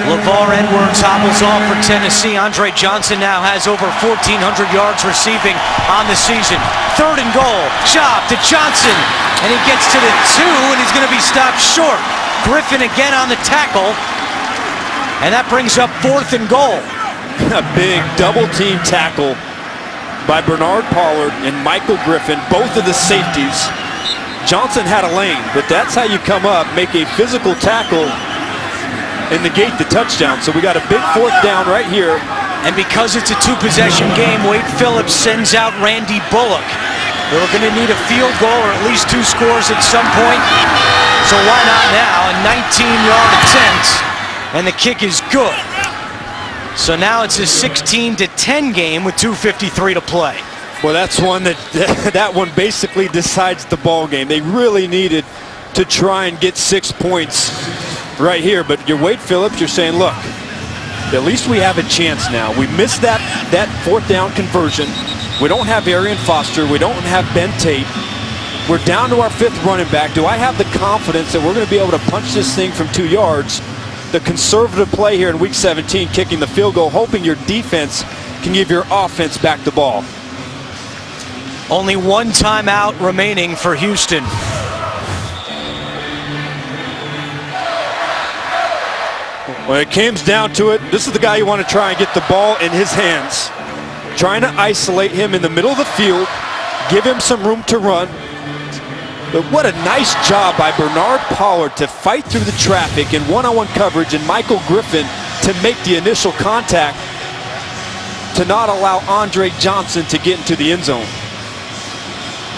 S1: LeVar Edwards hobbles off for Tennessee. Andre Johnson now has over 1,400 yards receiving on the season. Third and goal. Schaub to Johnson, and he gets to the 2, and he's going to be stopped short. Griffin again on the tackle, and that brings up fourth and goal.
S2: A big double-team tackle by Bernard Pollard and Michael Griffin, both of the safeties. Johnson had a lane, but that's how you come up, make a physical tackle, and negate the touchdown. So we got a big fourth down right here.
S1: And because it's a two-possession game, Wade Phillips sends out Randy Bullock. They're going to need a field goal or at least 2 scores at some point. So why not now? A 19-yard attempt, and the kick is good. So now it's a 16-10 game with 2:53 to play.
S2: Well, that's one that one basically decides the ball game. They really needed to try and get 6 points right here. But you're Wade Phillips, you're saying, look, at least we have a chance now. We missed that fourth down conversion. We don't have Arian Foster. We don't have Ben Tate. We're down to our 5th running back. Do I have the confidence that we're going to be able to punch this thing from 2 yards? The conservative play here in week 17, kicking the field goal, hoping your defense can give your offense back the ball.
S1: Only one timeout remaining for Houston.
S2: When it comes down to it, this is the guy you want to try and get the ball in his hands. Trying to isolate him in the middle of the field, give him some room to run. But what a nice job by Bernard Pollard to fight through the traffic in one-on-one coverage, and Michael Griffin to make the initial contact to not allow Andre Johnson to get into the end zone.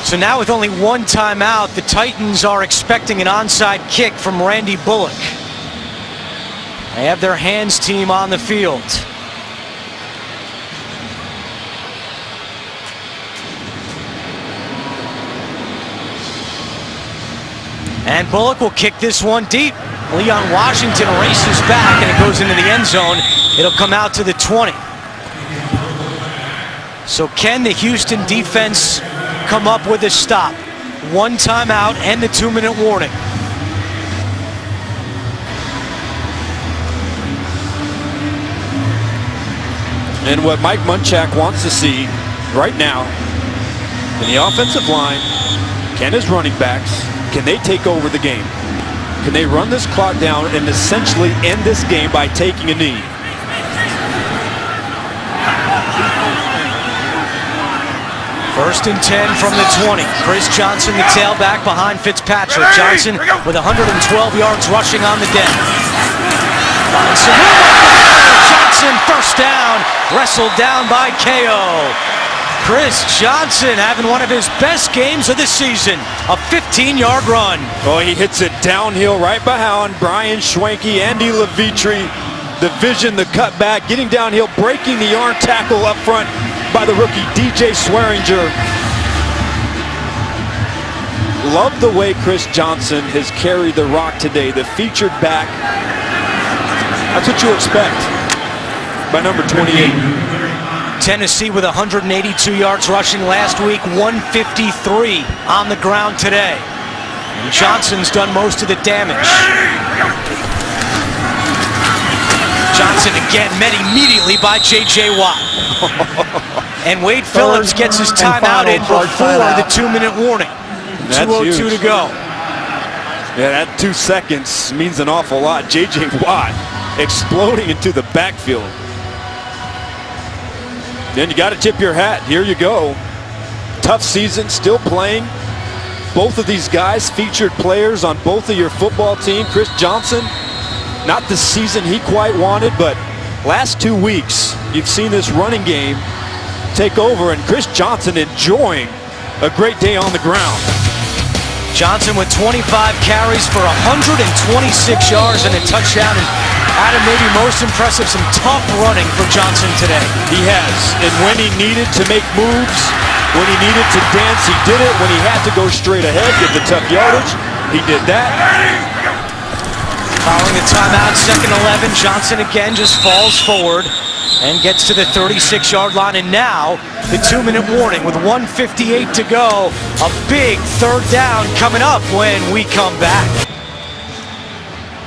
S1: So now with only one timeout, the Titans are expecting an onside kick from Randy Bullock. They have their hands team on the field. And Bullock will kick this one deep. Leon Washington races back, and it goes into the end zone. It'll come out to the 20. So can the Houston defense come up with a stop? One timeout and the 2-minute warning.
S2: And what Mike Munchak wants to see right now in the offensive line, can his running backs, can they take over the game? Can they run this clock down and essentially end this game by taking a knee?
S1: First and 10 from the 20. Chris Johnson, the tailback behind Fitzpatrick. Johnson with 112 yards rushing on the day. Finds some room. Johnson, first down, wrestled down by KO. Chris Johnson having one of his best games of the season, a 15-yard run.
S2: Oh, he hits it downhill right behind Brian Schwenke, Andy Levitre. The vision, the cutback, getting downhill, breaking the arm tackle up front by the rookie DJ Swearinger. Love the way Chris Johnson has carried the rock today, the featured back. That's what you expect by number 28.
S1: Tennessee with 182 yards rushing last week, 153 on the ground today. And Johnson's done most of the damage. Johnson again met immediately by J.J. Watt. And Wade Phillips gets his timeout in before the 2-minute warning. 2:02 to go.
S2: Yeah, that 2 seconds means an awful lot. J.J. Watt exploding into the backfield. Then you got to tip your hat. Here you go. Tough season, still playing. Both of these guys featured players on both of your football team. Chris Johnson, not the season he quite wanted, but last 2 weeks, you've seen this running game take over, and Chris Johnson enjoying a great day on the ground.
S1: Johnson with 25 carries for 126 yards and a touchdown. And Adam, maybe most impressive, some tough running for Johnson today.
S2: He has, and when he needed to make moves, when he needed to dance, he did it. When he had to go straight ahead, get the tough yardage, he did that.
S1: Following the timeout, 2nd 11, Johnson again just falls forward and gets to the 36-yard line. And now the 2-minute warning with 1:58 to go. A big 3rd down coming up when we come back.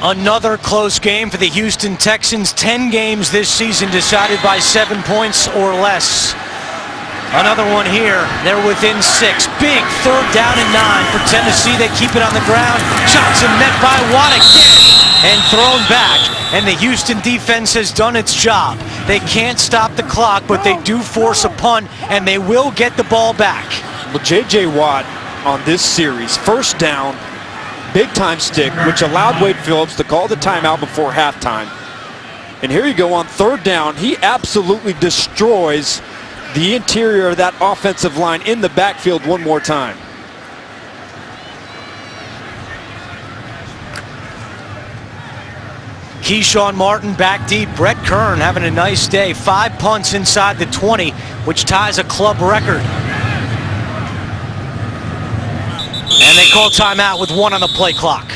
S1: Another close game for the Houston Texans. 10 games this season decided by 7 points or less. Another one here. They're within 6. Big 3rd down and 9 for Tennessee. They keep it on the ground. Johnson met by Watt again and thrown back. And the Houston defense has done its job. They can't stop the clock, but they do force a punt, and they will get the ball back.
S2: Well, J.J. Watt on this series, 1st down, big-time stick, which allowed Wade Phillips to call the timeout before halftime. And here you go on 3rd down. He absolutely destroys the interior of that offensive line in the backfield one more time.
S1: Keyshawn Martin back deep. Brett Kern having a nice day. 5 punts inside the 20, which ties a club record. And they call timeout with 1 on the play clock.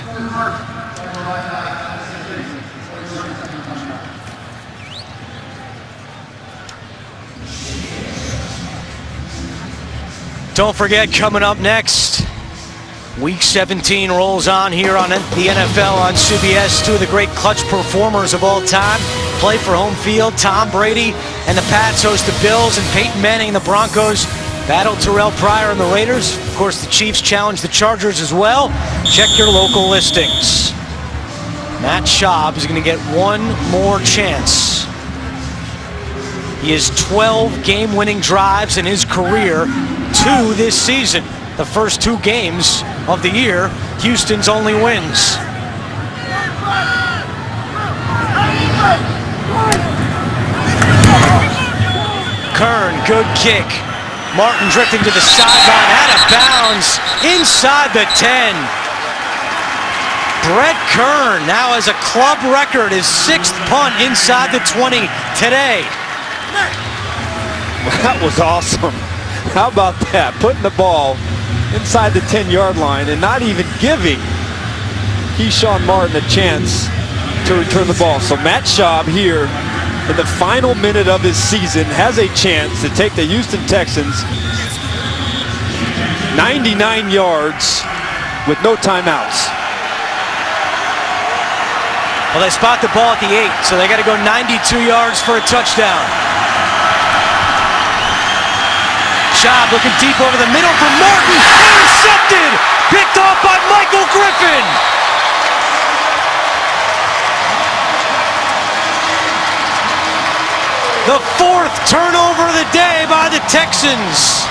S1: Don't forget, coming up next, Week 17 rolls on here on the NFL on CBS. 2 of the great clutch performers of all time play for home field. Tom Brady and the Pats host the Bills, and Peyton Manning and the Broncos battle Terrell Pryor and the Raiders. Of course, the Chiefs challenge the Chargers as well. Check your local listings. Matt Schaub is going to get one more chance. He has 12 game-winning drives in his career, 2 this season. The first 2 games of the year, Houston's only wins. Kern, good kick. Martin drifting to the sideline, out of bounds, inside the 10. Brett Kern now has a club record, his 6th punt inside the 20 today.
S2: That was awesome. How about that? Putting the ball inside the 10-yard line and not even giving Keyshawn Martin a chance to return the ball. So Matt Schaub here in the final minute of his season has a chance to take the Houston Texans 99 yards with no timeouts.
S1: Well, they spot the ball at the 8, so they got to go 92 yards for a touchdown. Schaub looking deep over the middle for Martin. Intercepted! Picked off by Michael Griffin. The 4th turnover of the day by the Texans.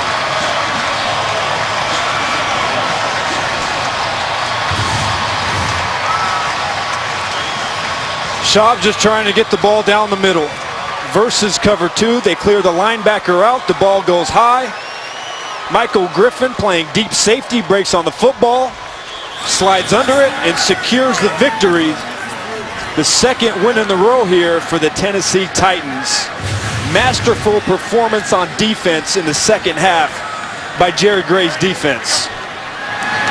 S2: Schaub just trying to get the ball down the middle. versus cover 2. They clear the linebacker out. The ball goes high. Michael Griffin playing deep safety, breaks on the football, slides under it, and secures the victory. The second win in a row here for the Tennessee Titans. Masterful performance on defense in the second half by Jerry Gray's defense.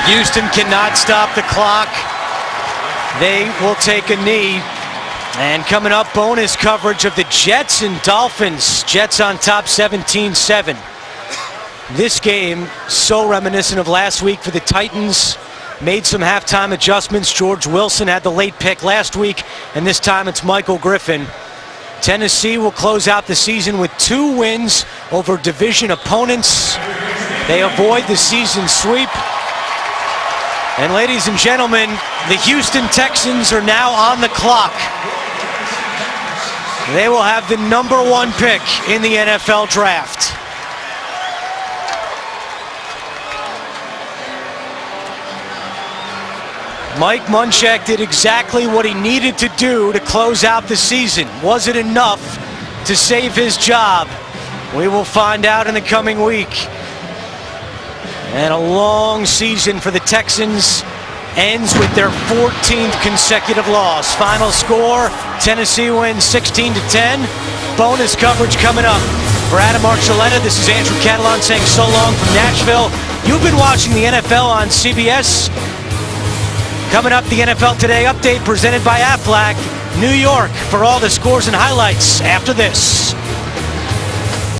S1: Houston cannot stop the clock. They will take a knee. And coming up, bonus coverage of the Jets and Dolphins. Jets on top 17-7. This game, so reminiscent of last week for the Titans. Made some halftime adjustments. George Wilson had the late pick last week, and this time it's Michael Griffin. Tennessee will close out the season with 2 wins over division opponents. They avoid the season sweep. And ladies and gentlemen, the Houston Texans are now on the clock. They will have the #1 pick in the NFL draft. Mike Munchak did exactly what he needed to do to close out the season. Was it enough to save his job? We will find out in the coming week. And a long season for the Texans ends with their 14th consecutive loss. Final score, Tennessee wins 16-10. Bonus coverage coming up. For Adam Archuleta, this is Andrew Catalon saying so long from Nashville. You've been watching the NFL on CBS. Coming up, the NFL Today update presented by Aflac, New York, for all the scores and highlights after this.